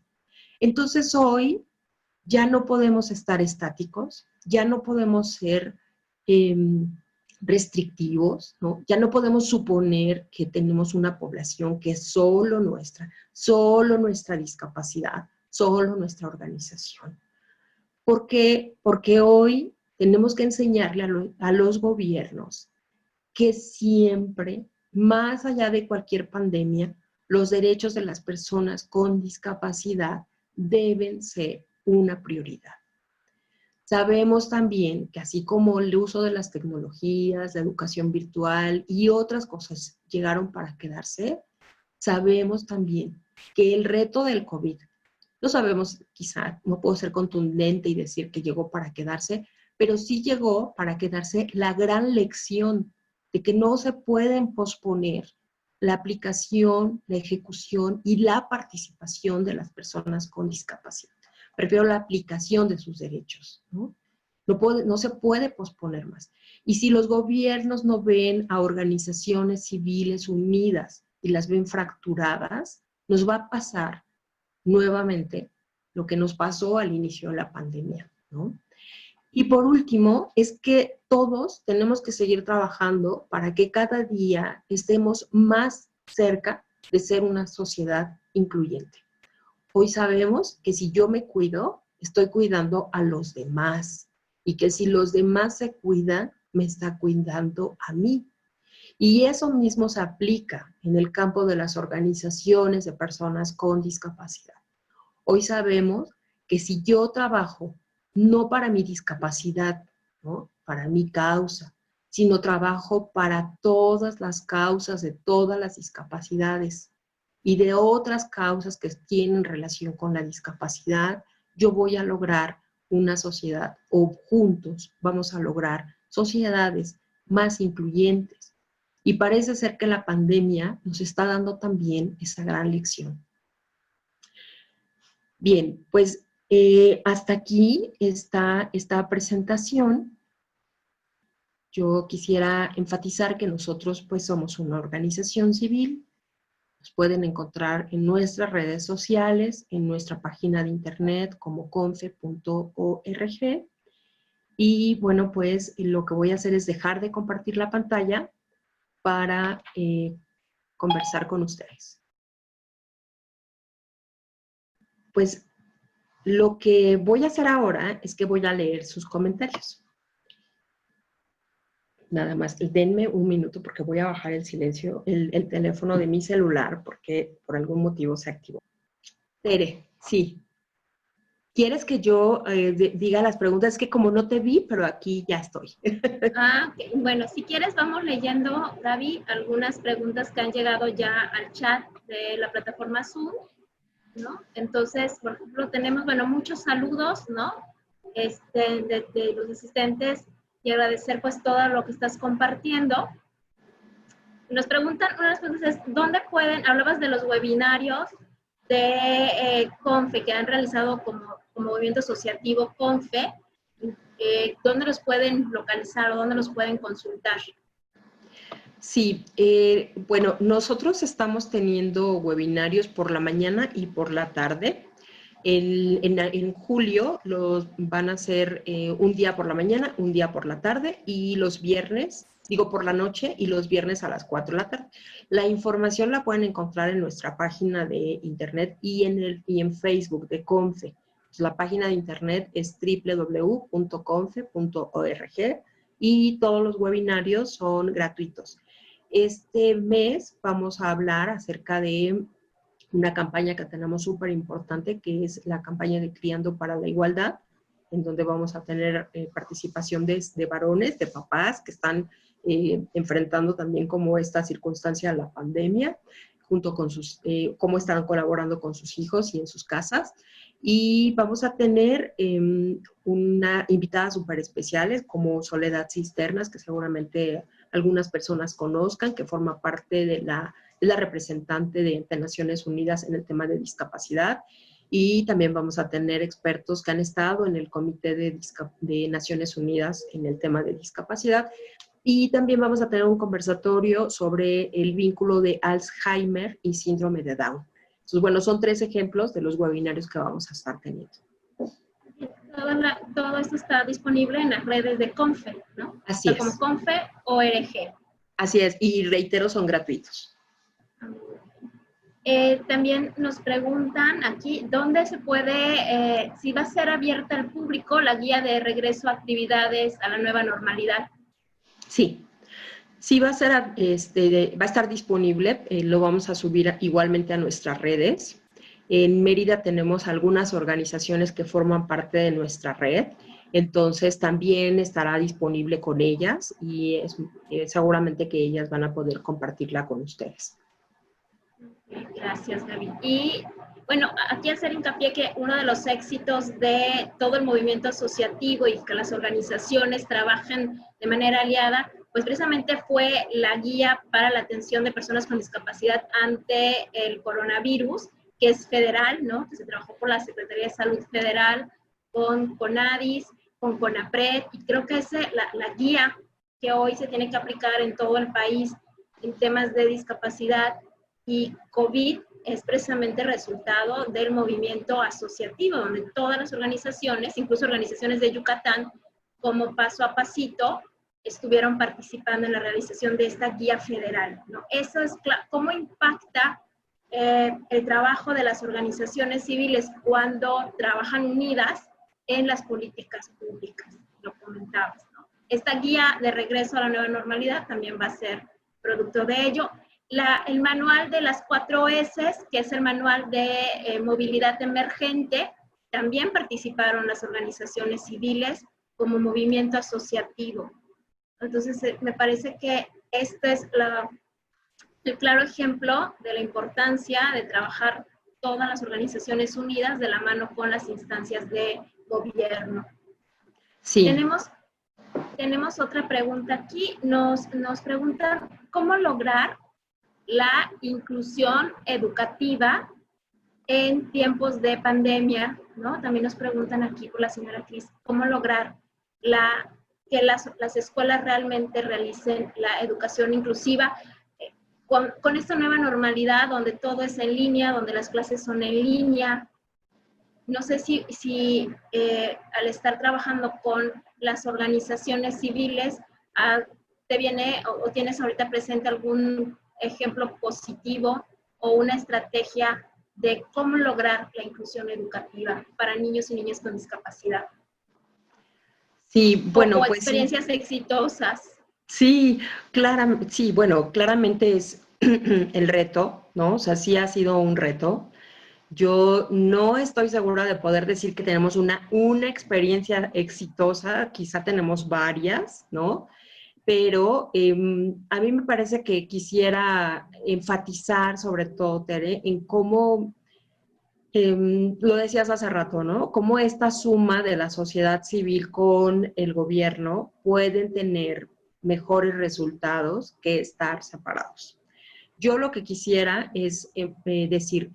Speaker 2: Entonces hoy ya no podemos estar estáticos, ya no podemos ser restrictivos, ¿no? Ya no podemos suponer que tenemos una población que es solo nuestra discapacidad, solo nuestra organización. ¿Por qué? Porque hoy tenemos que enseñarle a los gobiernos que siempre, más allá de cualquier pandemia, los derechos de las personas con discapacidad deben ser una prioridad. Sabemos también que así como el uso de las tecnologías, la educación virtual y otras cosas llegaron para quedarse, sabemos también que el reto del COVID, no sabemos, quizá no puedo ser contundente y decir que llegó para quedarse, pero sí llegó para quedarse la gran lección de que no se pueden posponer la aplicación, la ejecución y la participación de las personas con discapacidad. Prefiero la aplicación de sus derechos, ¿no? No se puede posponer más. Y si los gobiernos no ven a organizaciones civiles unidas y las ven fracturadas, nos va a pasar nuevamente lo que nos pasó al inicio de la pandemia, ¿no? Y por último, es que todos tenemos que seguir trabajando para que cada día estemos más cerca de ser una sociedad incluyente. Hoy sabemos que si yo me cuido, estoy cuidando a los demás y que si los demás se cuidan, me está cuidando a mí. Y eso mismo se aplica en el campo de las organizaciones de personas con discapacidad. Hoy sabemos que si yo trabajo no para mi discapacidad, ¿no? Para mi causa, sino trabajo para todas las causas de todas las discapacidades y de otras causas que tienen relación con la discapacidad, yo voy a lograr una sociedad, o juntos vamos a lograr sociedades más incluyentes. Y parece ser que la pandemia nos está dando también esa gran lección. Bien, pues hasta aquí está esta presentación. Yo quisiera enfatizar que nosotros pues somos una organización civil. Nos pueden encontrar en nuestras redes sociales, en nuestra página de internet como confe.org. Y bueno, pues lo que voy a hacer es dejar de compartir la pantalla para conversar con ustedes. Pues lo que voy a hacer ahora es que voy a leer sus comentarios. Nada más, denme un minuto porque voy a bajar el silencio, el teléfono de mi celular porque por algún motivo se activó. Tere, sí. ¿Quieres que yo diga las preguntas? Es que como no te vi, pero aquí ya estoy.
Speaker 1: Okay. Bueno, si quieres vamos leyendo, Gaby, algunas preguntas que han llegado ya al chat de la plataforma Zoom, ¿no? Entonces, por ejemplo, tenemos, bueno, muchos saludos, ¿no? De los asistentes y agradecer pues todo lo que estás compartiendo. Nos preguntan, una de las preguntas es, ¿dónde pueden, hablabas de los webinarios de CONFE que han realizado como movimiento asociativo CONFE, ¿dónde los pueden localizar o dónde los pueden consultar?
Speaker 2: Sí, bueno, nosotros estamos teniendo webinarios por la mañana y por la tarde. En julio los van a hacer un día por la mañana, un día por la tarde y los viernes, digo por la noche y los viernes a las 4 de la tarde. La información la pueden encontrar en nuestra página de internet y en Facebook de CONFE. Pues la página de internet es www.confe.org y todos los webinarios son gratuitos. Este mes vamos a hablar acerca de una campaña que tenemos súper importante, que es la campaña de Criando para la Igualdad, en donde vamos a tener participación de varones, de papás que están enfrentando también como esta circunstancia de la pandemia, junto con cómo están colaborando con sus hijos y en sus casas. Y vamos a tener una invitada súper especiales como Soledad Cisternas, que seguramente algunas personas conozcan, que forma parte de la representante de Naciones Unidas en el tema de discapacidad. Y también vamos a tener expertos que han estado en el Comité de Naciones Unidas en el tema de discapacidad. Y también vamos a tener un conversatorio sobre el vínculo de Alzheimer y síndrome de Down. Entonces, bueno, son 3 ejemplos de los webinarios que vamos a estar teniendo.
Speaker 1: Todo esto está disponible en las redes de CONFE, ¿no?
Speaker 2: Así es.
Speaker 1: Como CONFE.org.
Speaker 2: Así es, y reitero, son gratuitos.
Speaker 1: También nos preguntan aquí, ¿dónde se puede, si va a ser abierta al público la guía de regreso a actividades a la nueva normalidad?
Speaker 2: Sí. Sí, va a estar disponible, lo vamos a subir igualmente a nuestras redes. En Mérida tenemos algunas organizaciones que forman parte de nuestra red, entonces también estará disponible con ellas y seguramente que ellas van a poder compartirla con ustedes.
Speaker 1: Gracias, Gaby. Y bueno, aquí hacer hincapié que uno de los éxitos de todo el movimiento asociativo y que las organizaciones trabajen de manera aliada, pues precisamente fue la guía para la atención de personas con discapacidad ante el coronavirus, que es federal, ¿no? Que se trabajó por la Secretaría de Salud Federal, con CONADIS, con CONAPRED, y creo que es la guía que hoy se tiene que aplicar en todo el país en temas de discapacidad y COVID es precisamente resultado del movimiento asociativo, donde todas las organizaciones, incluso organizaciones de Yucatán, como Paso a Pasito, estuvieron participando en la realización de esta guía federal, ¿no? Eso es cómo impacta el trabajo de las organizaciones civiles cuando trabajan unidas en las políticas públicas, lo comentabas, ¿no? Esta guía de regreso a la nueva normalidad también va a ser producto de ello. El manual de las 4 S, que es el manual de movilidad emergente, también participaron las organizaciones civiles como movimiento asociativo. Entonces, me parece que este es el claro ejemplo de la importancia de trabajar todas las organizaciones unidas de la mano con las instancias de gobierno.
Speaker 2: Sí.
Speaker 1: Tenemos otra pregunta aquí. Nos preguntan cómo lograr la inclusión educativa en tiempos de pandemia, ¿no? También nos preguntan aquí por la señora Cris, cómo lograr que las escuelas realmente realicen la educación inclusiva con esta nueva normalidad donde todo es en línea, donde las clases son en línea. No sé si al estar trabajando con las organizaciones civiles, te viene o tienes ahorita presente algún ejemplo positivo o una estrategia de cómo lograr la inclusión educativa para niños y niñas con discapacidad.
Speaker 2: Sí, bueno,
Speaker 1: o
Speaker 2: pues
Speaker 1: experiencias exitosas.
Speaker 2: Sí, claramente es el reto, ¿no? O sea, sí ha sido un reto. Yo no estoy segura de poder decir que tenemos una experiencia exitosa, quizá tenemos varias, ¿no? Pero a mí me parece que quisiera enfatizar sobre todo, Tere, en cómo, lo decías hace rato, ¿no? Cómo esta suma de la sociedad civil con el gobierno pueden tener mejores resultados que estar separados. Yo lo que quisiera es decir,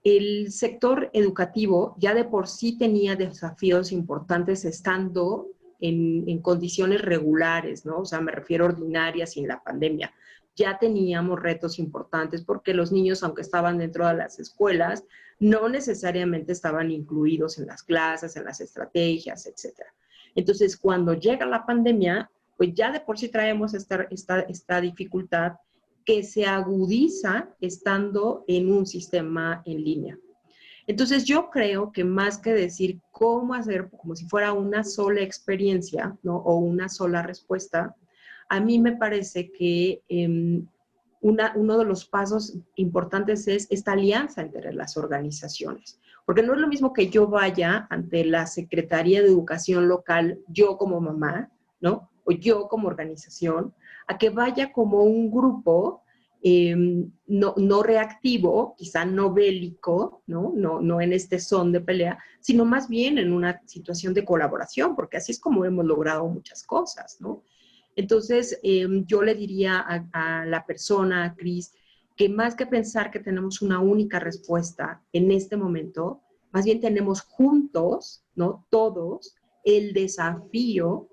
Speaker 2: el sector educativo ya de por sí tenía desafíos importantes estando en condiciones regulares, ¿no? O sea, me refiero a ordinarias sin la pandemia. Ya teníamos retos importantes porque los niños, aunque estaban dentro de las escuelas, no necesariamente estaban incluidos en las clases, en las estrategias, etcétera. Entonces, cuando llega la pandemia, pues ya de por sí traemos esta dificultad que se agudiza estando en un sistema en línea. Entonces yo creo que más que decir cómo hacer como si fuera una sola experiencia, ¿no? O una sola respuesta, a mí me parece que uno de los pasos importantes es esta alianza entre las organizaciones. Porque no es lo mismo que yo vaya ante la Secretaría de Educación local, yo como mamá, ¿no? O yo como organización, a que vaya como un grupo no reactivo, quizá no bélico, ¿no? En este son de pelea, sino más bien en una situación de colaboración, porque así es como hemos logrado muchas cosas, ¿no? Entonces, yo le diría a la persona, a Cris, que más que pensar que tenemos una única respuesta en este momento, más bien tenemos juntos, ¿no? Todos, el desafío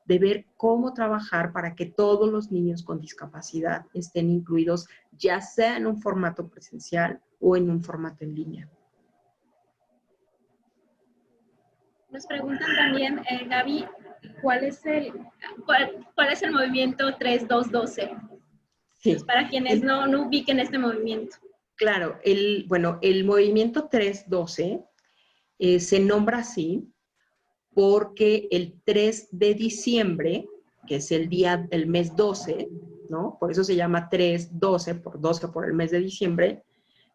Speaker 2: de ver cómo trabajar para que todos los niños con discapacidad estén incluidos, ya sea en un formato presencial o en un formato en línea.
Speaker 1: Nos preguntan también, Gaby, ¿cuál es el movimiento 3212?
Speaker 2: Sí.
Speaker 1: Pues para quienes no ubiquen este movimiento.
Speaker 2: Claro, el movimiento 312 se nombra así porque el 3 de diciembre, que es el mes 12, ¿no? Por eso se llama 3-12, por 12 por el mes de diciembre,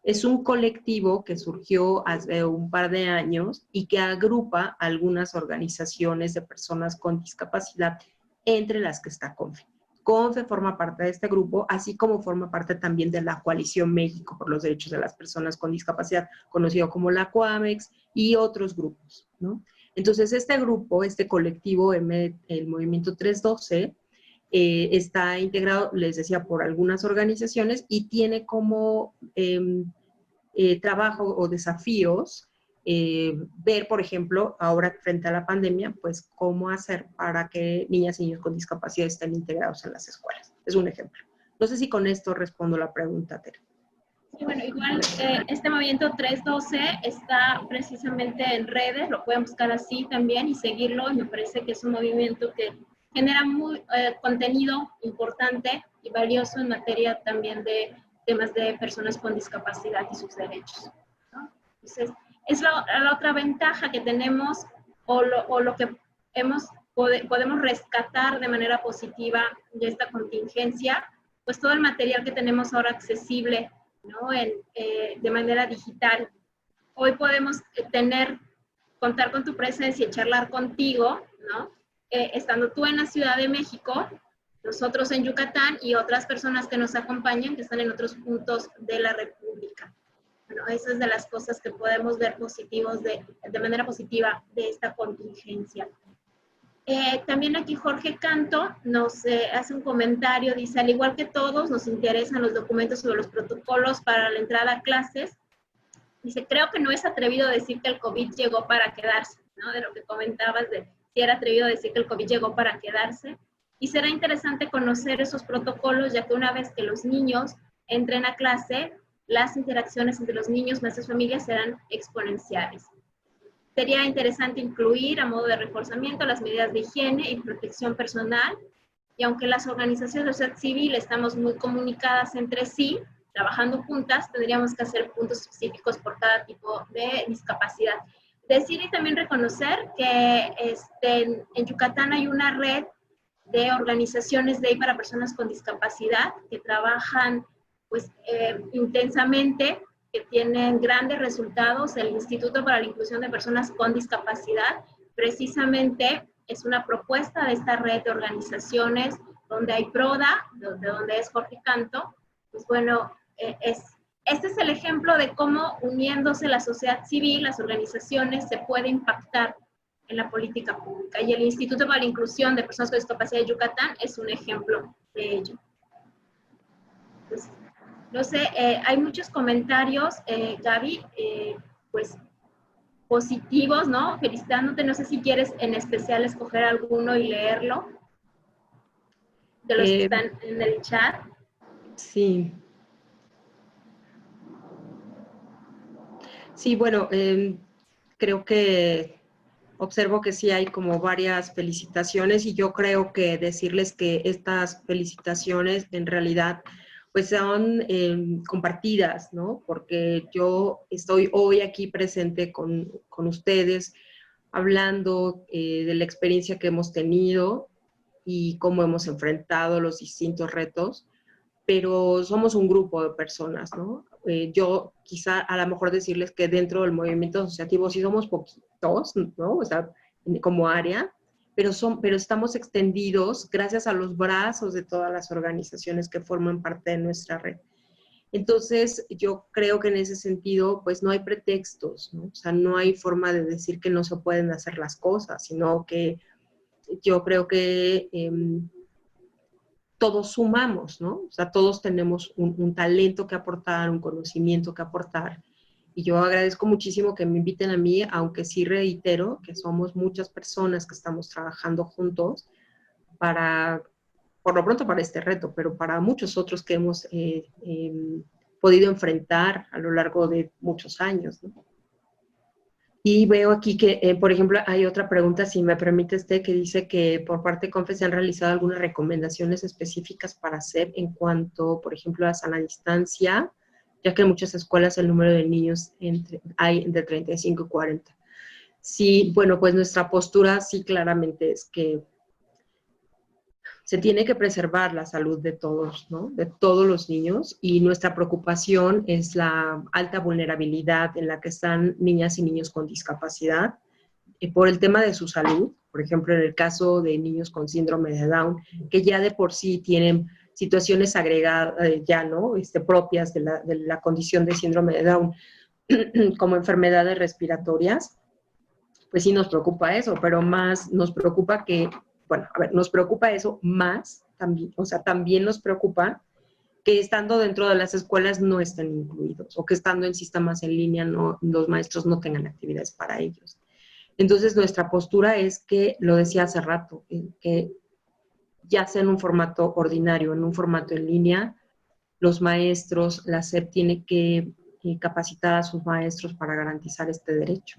Speaker 2: es un colectivo que surgió hace un par de años y que agrupa algunas organizaciones de personas con discapacidad, entre las que está CONFE. CONFE forma parte de este grupo, así como forma parte también de la Coalición México por los Derechos de las Personas con Discapacidad, conocido como la COAMEX, y otros grupos, ¿no? Entonces, este grupo, este colectivo, el Movimiento 312, está integrado, les decía, por algunas organizaciones y tiene como trabajo o desafíos ver, por ejemplo, ahora frente a la pandemia, pues cómo hacer para que niñas y niños con discapacidad estén integrados en las escuelas. Es un ejemplo. No sé si con esto respondo la pregunta, Tere.
Speaker 1: Sí, bueno, igual este movimiento 312 está precisamente en redes, lo pueden buscar así también y seguirlo, y me parece que es un movimiento que genera contenido importante y valioso en materia también de temas de personas con discapacidad y sus derechos, ¿no? Entonces, es la otra ventaja que tenemos o lo que podemos rescatar de manera positiva de esta contingencia, pues todo el material que tenemos ahora accesible, ¿no? De manera digital. Hoy podemos contar con tu presencia y charlar contigo, ¿no? Estando tú en la Ciudad de México, nosotros en Yucatán y otras personas que nos acompañan que están en otros puntos de la República. Bueno, esa es de las cosas que podemos ver positivos de manera positiva de esta contingencia. También aquí Jorge Canto nos hace un comentario, dice, al igual que todos, nos interesan los documentos sobre los protocolos para la entrada a clases. Dice, creo que no es atrevido decir que el COVID llegó para quedarse, ¿no? De lo que comentabas de si era atrevido decir que el COVID llegó para quedarse. Y será interesante conocer esos protocolos, ya que una vez que los niños entren a clase, las interacciones entre los niños, maestros, familias serán exponenciales. Sería interesante incluir a modo de reforzamiento las medidas de higiene y protección personal, y aunque las organizaciones de sociedad civil estamos muy comunicadas entre sí, trabajando juntas, tendríamos que hacer puntos específicos por cada tipo de discapacidad. Decir y también reconocer que en Yucatán hay una red de organizaciones de para personas con discapacidad que trabajan pues, intensamente que tienen grandes resultados. El Instituto para la Inclusión de Personas con Discapacidad precisamente es una propuesta de esta red de organizaciones donde hay PRODA, donde es Jorge Canto. Pues bueno, este es el ejemplo de cómo uniéndose la sociedad civil, las organizaciones, se puede impactar en la política pública. Y el Instituto para la Inclusión de Personas con Discapacidad de Yucatán es un ejemplo de ello. Pues, no sé, hay muchos comentarios, Gaby, pues positivos, ¿no? Felicitándote, no sé si quieres en especial escoger alguno y leerlo, de los que están en el chat.
Speaker 2: Sí. Sí, bueno, creo que observo que sí hay como varias felicitaciones y yo creo que decirles que estas felicitaciones en realidad pues son compartidas, ¿no? Porque yo estoy hoy aquí presente con ustedes hablando de la experiencia que hemos tenido y cómo hemos enfrentado los distintos retos, pero somos un grupo de personas, ¿no? Yo quizá a lo mejor decirles que dentro del movimiento asociativo sí somos poquitos, ¿no? O sea, como área, pero estamos extendidos gracias a los brazos de todas las organizaciones que forman parte de nuestra red. Entonces, yo creo que en ese sentido, pues no hay pretextos, ¿no? O sea, no hay forma de decir que no se pueden hacer las cosas, sino que yo creo que todos sumamos, ¿no? O sea, todos tenemos un talento que aportar, un conocimiento que aportar. Y yo agradezco muchísimo que me inviten a mí, aunque sí reitero que somos muchas personas que estamos trabajando juntos para, por lo pronto para este reto, pero para muchos otros que hemos podido enfrentar a lo largo de muchos años, ¿no? Y veo aquí que, por ejemplo, hay otra pregunta, si me permite que dice que por parte de CONFE se han realizado algunas recomendaciones específicas para hacer en cuanto, por ejemplo, a sana distancia, ya que en muchas escuelas el número de niños hay entre 35 y 40. Sí, bueno, pues nuestra postura sí claramente es que se tiene que preservar la salud de todos, ¿no? De todos los niños, y nuestra preocupación es la alta vulnerabilidad en la que están niñas y niños con discapacidad por el tema de su salud, por ejemplo, en el caso de niños con síndrome de Down, que ya de por sí tienen situaciones agregadas, ya, ¿no? Propias de la condición de síndrome de Down, como enfermedades respiratorias, pues sí nos preocupa eso, pero más nos preocupa que, bueno, a ver, nos preocupa eso más también, o sea, también nos preocupa que estando dentro de las escuelas no estén incluidos o que estando en sistemas en línea los maestros no tengan actividades para ellos. Entonces, nuestra postura es que, lo decía hace rato, que ya sea en un formato ordinario, en un formato en línea, los maestros, la SEP tiene que capacitar a sus maestros para garantizar este derecho.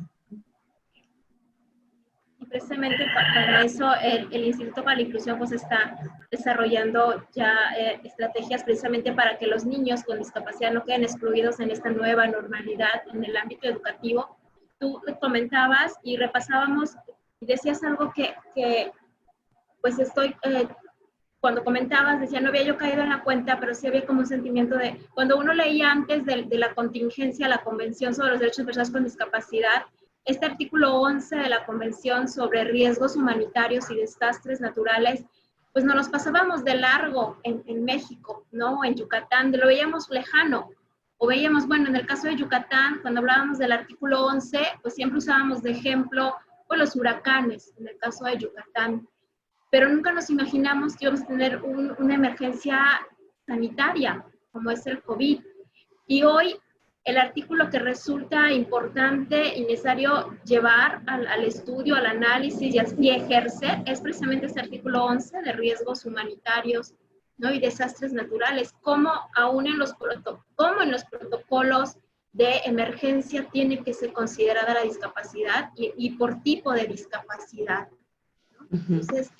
Speaker 1: Y precisamente para eso el Instituto para la Inclusión pues está desarrollando ya estrategias precisamente para que los niños con discapacidad no queden excluidos en esta nueva normalidad en el ámbito educativo. Tú comentabas y repasábamos y decías algo que pues estoy, cuando comentabas, decía, no había yo caído en la cuenta, pero sí había como un sentimiento de, cuando uno leía antes de la contingencia, la Convención sobre los Derechos de Personas con Discapacidad, este artículo 11 de la Convención sobre Riesgos Humanitarios y Desastres Naturales, pues nos los pasábamos de largo en México, ¿no? En Yucatán, lo veíamos lejano. O veíamos, bueno, en el caso de Yucatán, cuando hablábamos del artículo 11, pues siempre usábamos de ejemplo pues, los huracanes, en el caso de Yucatán. Pero nunca nos imaginamos que íbamos a tener una emergencia sanitaria, como es el COVID. Y hoy el artículo que resulta importante y necesario llevar al estudio, al análisis y ejercer es precisamente este artículo 11 de riesgos humanitarios, ¿no? Y desastres naturales, cómo aún en los protocolos de emergencia tiene que ser considerada la discapacidad y por tipo de discapacidad, ¿no? Entonces,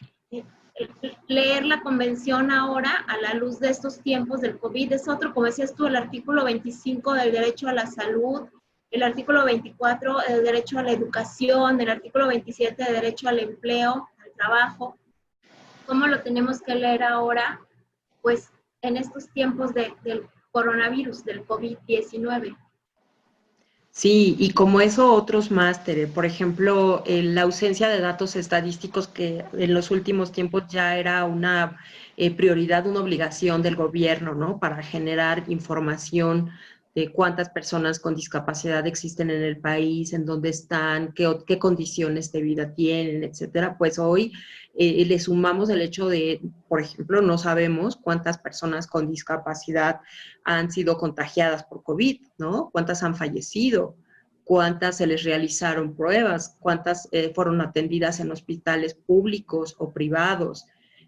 Speaker 1: leer la convención ahora a la luz de estos tiempos del COVID es otro, como decías tú, el artículo 25 del derecho a la salud, el artículo 24 del derecho a la educación, el artículo 27 del derecho al empleo, al trabajo. ¿Cómo lo tenemos que leer ahora? Pues en estos tiempos del coronavirus, del COVID-19.
Speaker 2: Sí, y como eso otros másteres, por ejemplo, la ausencia de datos estadísticos que en los últimos tiempos ya era una prioridad, una obligación del gobierno, ¿no? Para generar información de cuántas personas con discapacidad existen en el país, en dónde están, qué condiciones de vida tienen, etcétera. Pues hoy le sumamos el hecho de, por ejemplo, no sabemos cuántas personas con discapacidad han sido contagiadas por COVID, ¿no? ¿Cuántas han fallecido? ¿Cuántas se les realizaron pruebas? ¿Cuántas fueron atendidas en hospitales públicos o privados?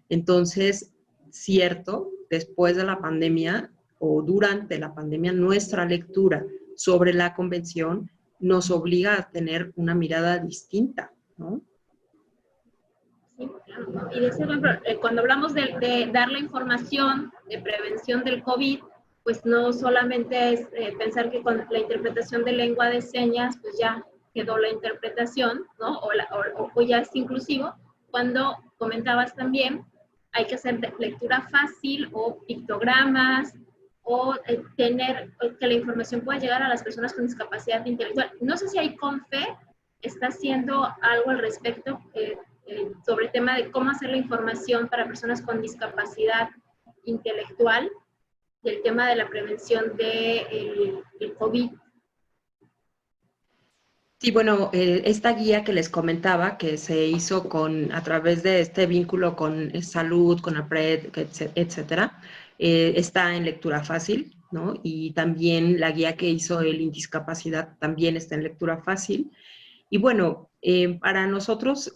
Speaker 2: Entonces, cierto, después de la pandemia o durante la pandemia, nuestra lectura sobre la convención nos obliga a tener una mirada distinta, ¿no?
Speaker 1: Sí, claro, ¿no? Y de ese, cuando hablamos de dar la información de prevención del COVID, pues no solamente es pensar que con la interpretación de lengua de señas, pues ya quedó la interpretación, ¿no? O ya es inclusivo. Cuando comentabas también, hay que hacer lectura fácil o pictogramas, o tener que la información pueda llegar a las personas con discapacidad intelectual. No sé si hay CONFE está haciendo algo al respecto sobre el tema de cómo hacer la información para personas con discapacidad intelectual y el tema de la prevención del COVID.
Speaker 2: Sí, bueno, esta guía que les comentaba, que se hizo a través de este vínculo con salud, con APRED, etcétera, está en lectura fácil, ¿no? Y también la guía que hizo el Indiscapacidad también está en lectura fácil. Y bueno, para nosotros,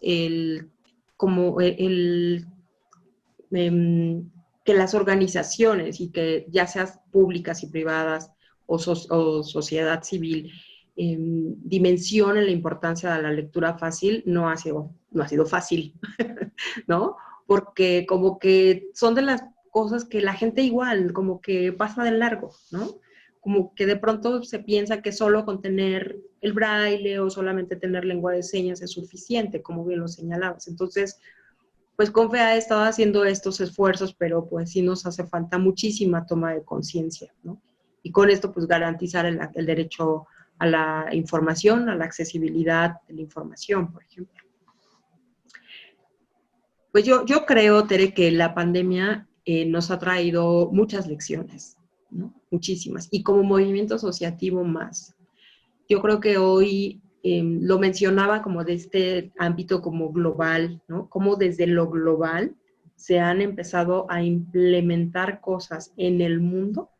Speaker 2: como que las organizaciones y que ya sean públicas y privadas o sociedad civil dimensionen la importancia de la lectura fácil, no ha sido fácil, ¿no? Porque como que son de las cosas que la gente igual, como que pasa de largo, ¿no? Como que de pronto se piensa que solo con tener el braille o solamente tener lengua de señas es suficiente, como bien lo señalabas. Entonces, pues CONFE ha estado haciendo estos esfuerzos, pero pues sí nos hace falta muchísima toma de conciencia, ¿no? Y con esto pues garantizar el derecho a la información, a la accesibilidad de la información, por ejemplo. Pues yo creo, Tere, que la pandemia nos ha traído muchas lecciones, ¿no? Muchísimas, y como movimiento asociativo más. Yo creo que hoy lo mencionaba como de este ámbito como global, ¿no? Como desde lo global se han empezado a implementar cosas en el mundo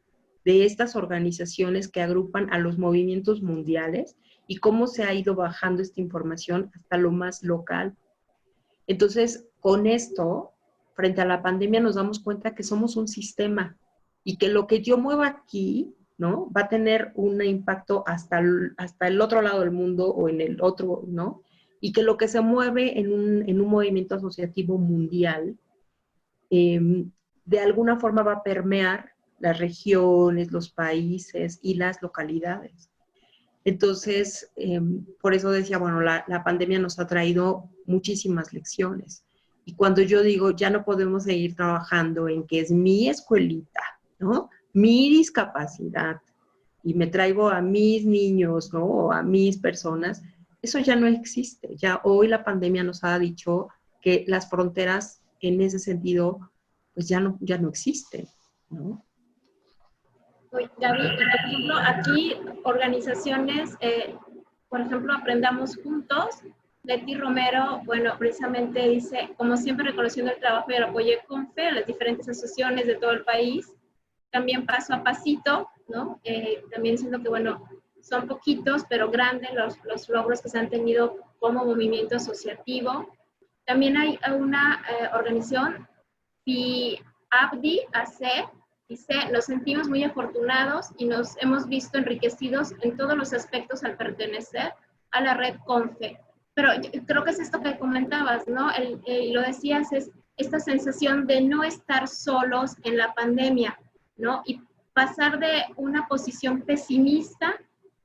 Speaker 2: de estas organizaciones que agrupan a los movimientos mundiales y cómo se ha ido bajando esta información hasta lo más local. Entonces, con esto, frente a la pandemia, nos damos cuenta que somos un sistema y que lo que yo mueva aquí, ¿no? Va a tener un impacto hasta el otro lado del mundo o en el otro, ¿no? Y que lo que se mueve en un movimiento asociativo mundial, de alguna forma va a permear las regiones, los países y las localidades. Entonces, por eso decía, bueno, la pandemia nos ha traído muchísimas lecciones. Y cuando yo digo, ya no podemos seguir trabajando en que es mi escuelita, ¿no? Mi discapacidad, y me traigo a mis niños, ¿no? O a mis personas, eso ya no existe. Ya hoy la pandemia nos ha dicho que las fronteras en ese sentido, pues ya no existen, ¿no?
Speaker 1: Gaby, y por ejemplo, aquí organizaciones, por ejemplo, Aprendamos Juntos, Leti Romero, bueno, precisamente dice, como siempre reconociendo el trabajo y el apoyo de CONFE a las diferentes asociaciones de todo el país, también paso a pasito, ¿no? También diciendo que, bueno, son poquitos, pero grandes los logros que se han tenido como movimiento asociativo. También hay una organización, PIABDI AC, dice, nos sentimos muy afortunados y nos hemos visto enriquecidos en todos los aspectos al pertenecer a la red CONFE. Pero yo creo que es esto que comentabas, ¿no? Lo decías, es esta sensación de no estar solos en la pandemia, ¿no? Y pasar de una posición pesimista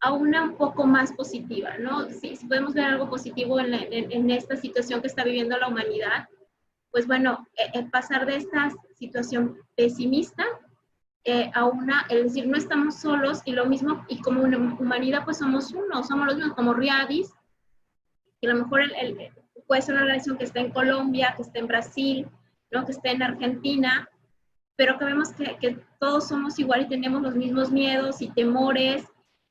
Speaker 1: a una un poco más positiva, ¿no? Si podemos ver algo positivo en esta situación que está viviendo la humanidad, pues bueno, pasar de esta situación pesimista es decir, no estamos solos, y lo mismo, y como una humanidad pues somos uno, somos los mismos, como Riadis, que a lo mejor puede ser una organización que esté en Colombia, que esté en Brasil, ¿no? Que esté en Argentina, pero que vemos que todos somos igual y tenemos los mismos miedos y temores,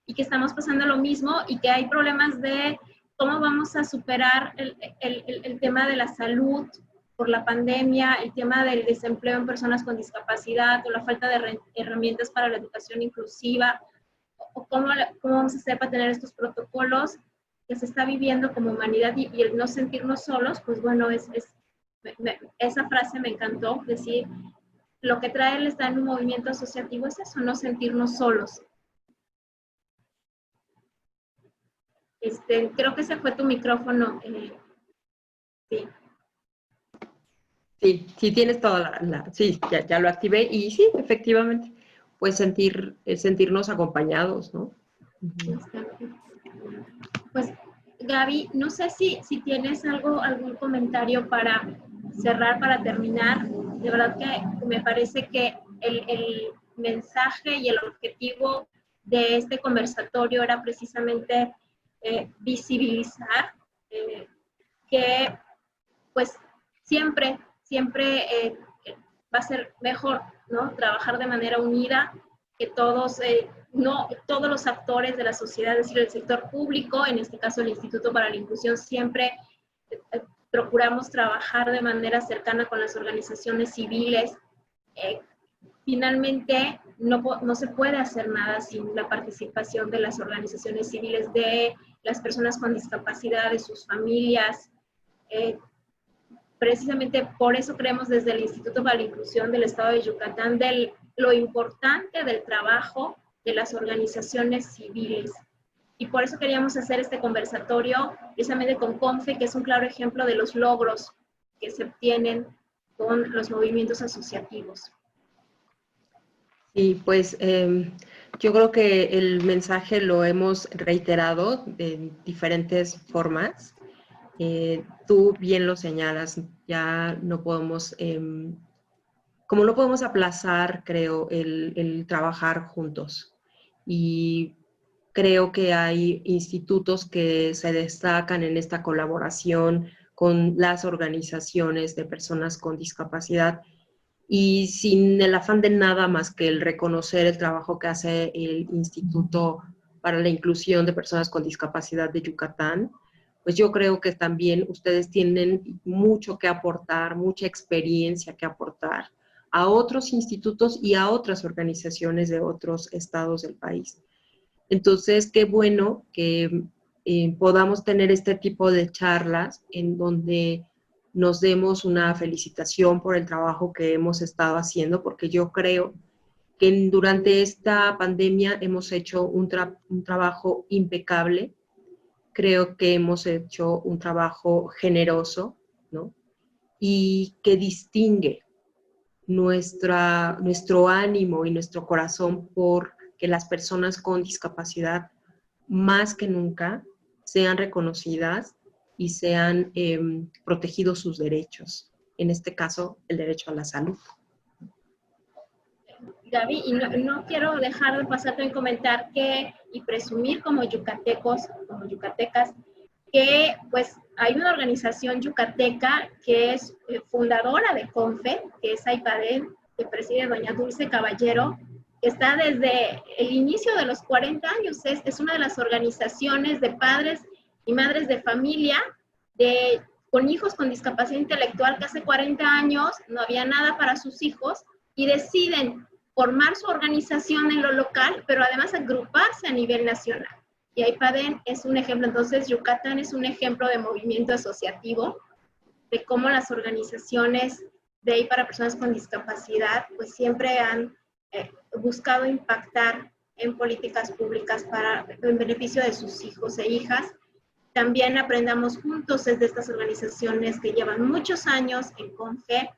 Speaker 1: y que estamos pasando lo mismo, y que hay problemas de cómo vamos a superar el tema de la salud por la pandemia, el tema del desempleo en personas con discapacidad, o la falta de herramientas para la educación inclusiva, o cómo vamos a hacer para tener estos protocolos que se está viviendo como humanidad, y el no sentirnos solos. Pues bueno, esa frase me encantó, decir, lo que trae el estar en un movimiento asociativo es eso, no sentirnos solos. Creo que ese fue tu micrófono. Sí.
Speaker 2: Sí, tienes toda sí, ya lo activé, y sí, efectivamente, pues sentirnos acompañados, ¿no?
Speaker 1: Pues, Gaby, no sé si tienes algún comentario para cerrar, para terminar. De verdad que me parece que el mensaje y el objetivo de este conversatorio era precisamente visibilizar que pues siempre va a ser mejor, ¿no? Trabajar de manera unida, que todos, no todos los actores de la sociedad, es decir, el sector público, en este caso el Instituto para la Inclusión, siempre procuramos trabajar de manera cercana con las organizaciones civiles. Finalmente, no se puede hacer nada sin la participación de las organizaciones civiles, de las personas con discapacidad, de sus familias. Precisamente por eso creemos desde el Instituto para la Inclusión del Estado de Yucatán lo importante del trabajo de las organizaciones civiles. Y por eso queríamos hacer este conversatorio precisamente con CONFE, que es un claro ejemplo de los logros que se obtienen con los movimientos asociativos.
Speaker 2: Sí, pues yo creo que el mensaje lo hemos reiterado de diferentes formas. Tú bien lo señalas, ya no podemos, como no podemos aplazar, creo, el trabajar juntos. Y creo que hay institutos que se destacan en esta colaboración con las organizaciones de personas con discapacidad, y sin el afán de nada más que el reconocer el trabajo que hace el Instituto para la Inclusión de Personas con Discapacidad de Yucatán. Pues yo creo que también ustedes tienen mucho que aportar, mucha experiencia que aportar a otros institutos y a otras organizaciones de otros estados del país. Entonces, qué bueno que podamos tener este tipo de charlas en donde nos demos una felicitación por el trabajo que hemos estado haciendo, porque yo creo que durante esta pandemia hemos hecho un trabajo impecable. Creo que hemos hecho un trabajo generoso, ¿no? Y que distingue nuestro ánimo y nuestro corazón por que las personas con discapacidad más que nunca sean reconocidas y sean protegidos sus derechos. En este caso, el derecho a la salud.
Speaker 1: Gaby, y no quiero dejar de pasar en comentar y presumir como yucatecos, como yucatecas, que pues hay una organización yucateca que es fundadora de CONFE, que es AIPADEN, que preside doña Dulce Caballero, que está desde el inicio de los 40 años, es una de las organizaciones de padres y madres de familia con hijos con discapacidad intelectual, que hace 40 años no había nada para sus hijos, y deciden formar su organización en lo local, pero además agruparse a nivel nacional. Y AIPADEN es un ejemplo. Entonces, Yucatán es un ejemplo de movimiento asociativo, de cómo las organizaciones de ahí para personas con discapacidad, pues siempre han buscado impactar en políticas públicas en beneficio de sus hijos e hijas. También aprendamos juntos desde estas organizaciones que llevan muchos años en CONFE.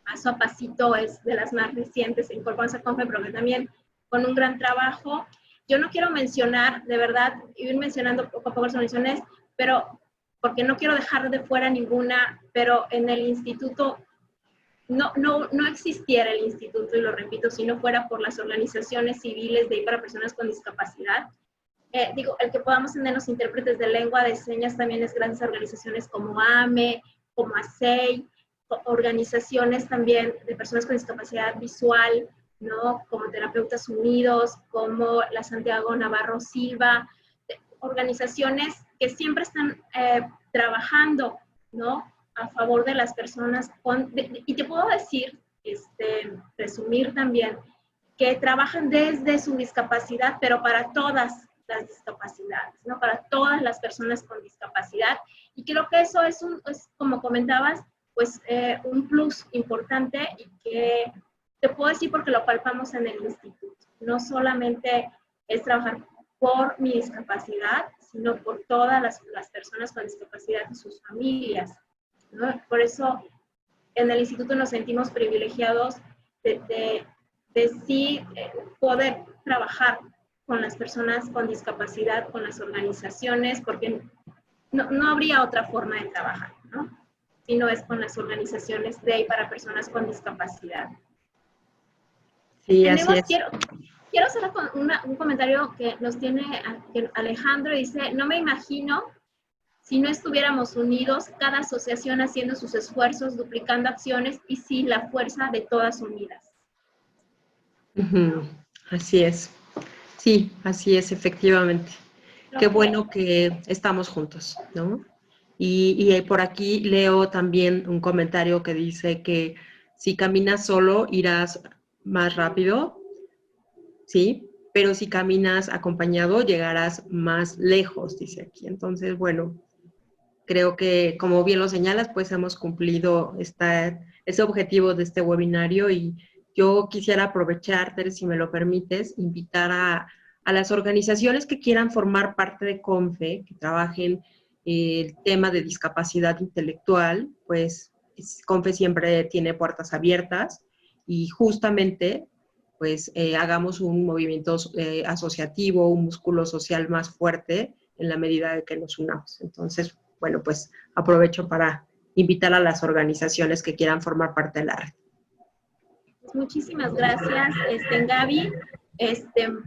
Speaker 1: Paso a pasito es de las más recientes incorporándose a CONFE, pero también con un gran trabajo. Yo no quiero mencionar, de verdad, ir mencionando poco a poco las organizaciones, pero porque no quiero dejar de fuera ninguna, pero en el instituto no existiera el instituto, y lo repito, si no fuera por las organizaciones civiles de y para personas con discapacidad. El que podamos tener los intérpretes de lengua de señas también es gracias a organizaciones como AME, como ASEI, organizaciones también de personas con discapacidad visual, ¿no? Como Terapeutas Unidos, como la Santiago Navarro Silva, organizaciones que siempre están trabajando, ¿no? A favor de las personas y te puedo decir, presumir también, que trabajan desde su discapacidad, pero para todas las discapacidades, ¿no? Para todas las personas con discapacidad. Y creo que eso es como comentabas, pues un plus importante y que te puedo decir porque lo palpamos en el instituto. No solamente es trabajar por mi discapacidad, sino por todas las personas con discapacidad y sus familias, ¿no? Por eso en el instituto nos sentimos privilegiados de sí poder trabajar con las personas con discapacidad, con las organizaciones, porque no habría otra forma de trabajar, ¿no? Si no es con las organizaciones de y para personas con discapacidad.
Speaker 2: Sí, así es.
Speaker 1: Quiero hacer un comentario que nos tiene Alejandro, dice, no me imagino si no estuviéramos unidos, cada asociación haciendo sus esfuerzos, duplicando acciones y sin la fuerza de todas unidas.
Speaker 2: Así es. Sí, así es, efectivamente. Qué bueno que estamos juntos, ¿no? Y por aquí leo también un comentario que dice que si caminas solo irás más rápido, ¿sí? Pero si caminas acompañado llegarás más lejos, dice aquí. Entonces, bueno, creo que, como bien lo señalas, pues hemos cumplido ese objetivo de este webinario y yo quisiera aprovechar, Tere, si me lo permites, invitar a las organizaciones que quieran formar parte de CONFE, que trabajen el tema de discapacidad intelectual, pues CONFE siempre tiene puertas abiertas y justamente pues hagamos un movimiento asociativo, un músculo social más fuerte en la medida de que nos unamos. Entonces, bueno, pues aprovecho para invitar a las organizaciones que quieran formar parte de la red.
Speaker 1: Muchísimas gracias, Gaby.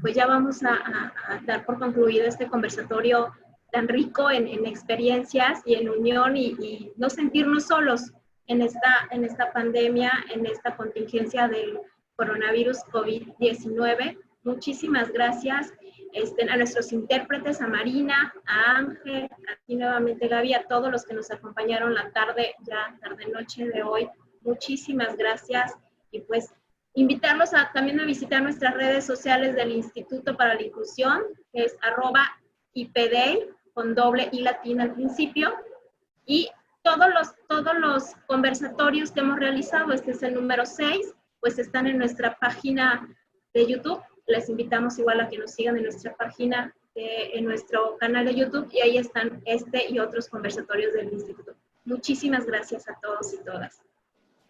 Speaker 1: Pues ya vamos a dar por concluido este conversatorio tan rico en experiencias y en unión y no sentirnos solos en esta pandemia, en esta contingencia del coronavirus COVID-19. Muchísimas gracias a nuestros intérpretes, a Marina, a Ángel, aquí nuevamente Gaby, a todos los que nos acompañaron la tarde-noche de hoy. Muchísimas gracias y pues invitarlos también a visitar nuestras redes sociales del Instituto para la Inclusión, que es @IPDEI, con doble I latina al principio, y todos los conversatorios que hemos realizado, este es el número 6, pues están en nuestra página de YouTube. Les invitamos igual a que nos sigan en nuestra página, en nuestro canal de YouTube, y ahí están y otros conversatorios del Instituto. Muchísimas gracias a todos y todas.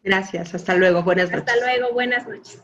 Speaker 2: Gracias, hasta luego, buenas noches.
Speaker 1: Hasta luego, buenas noches.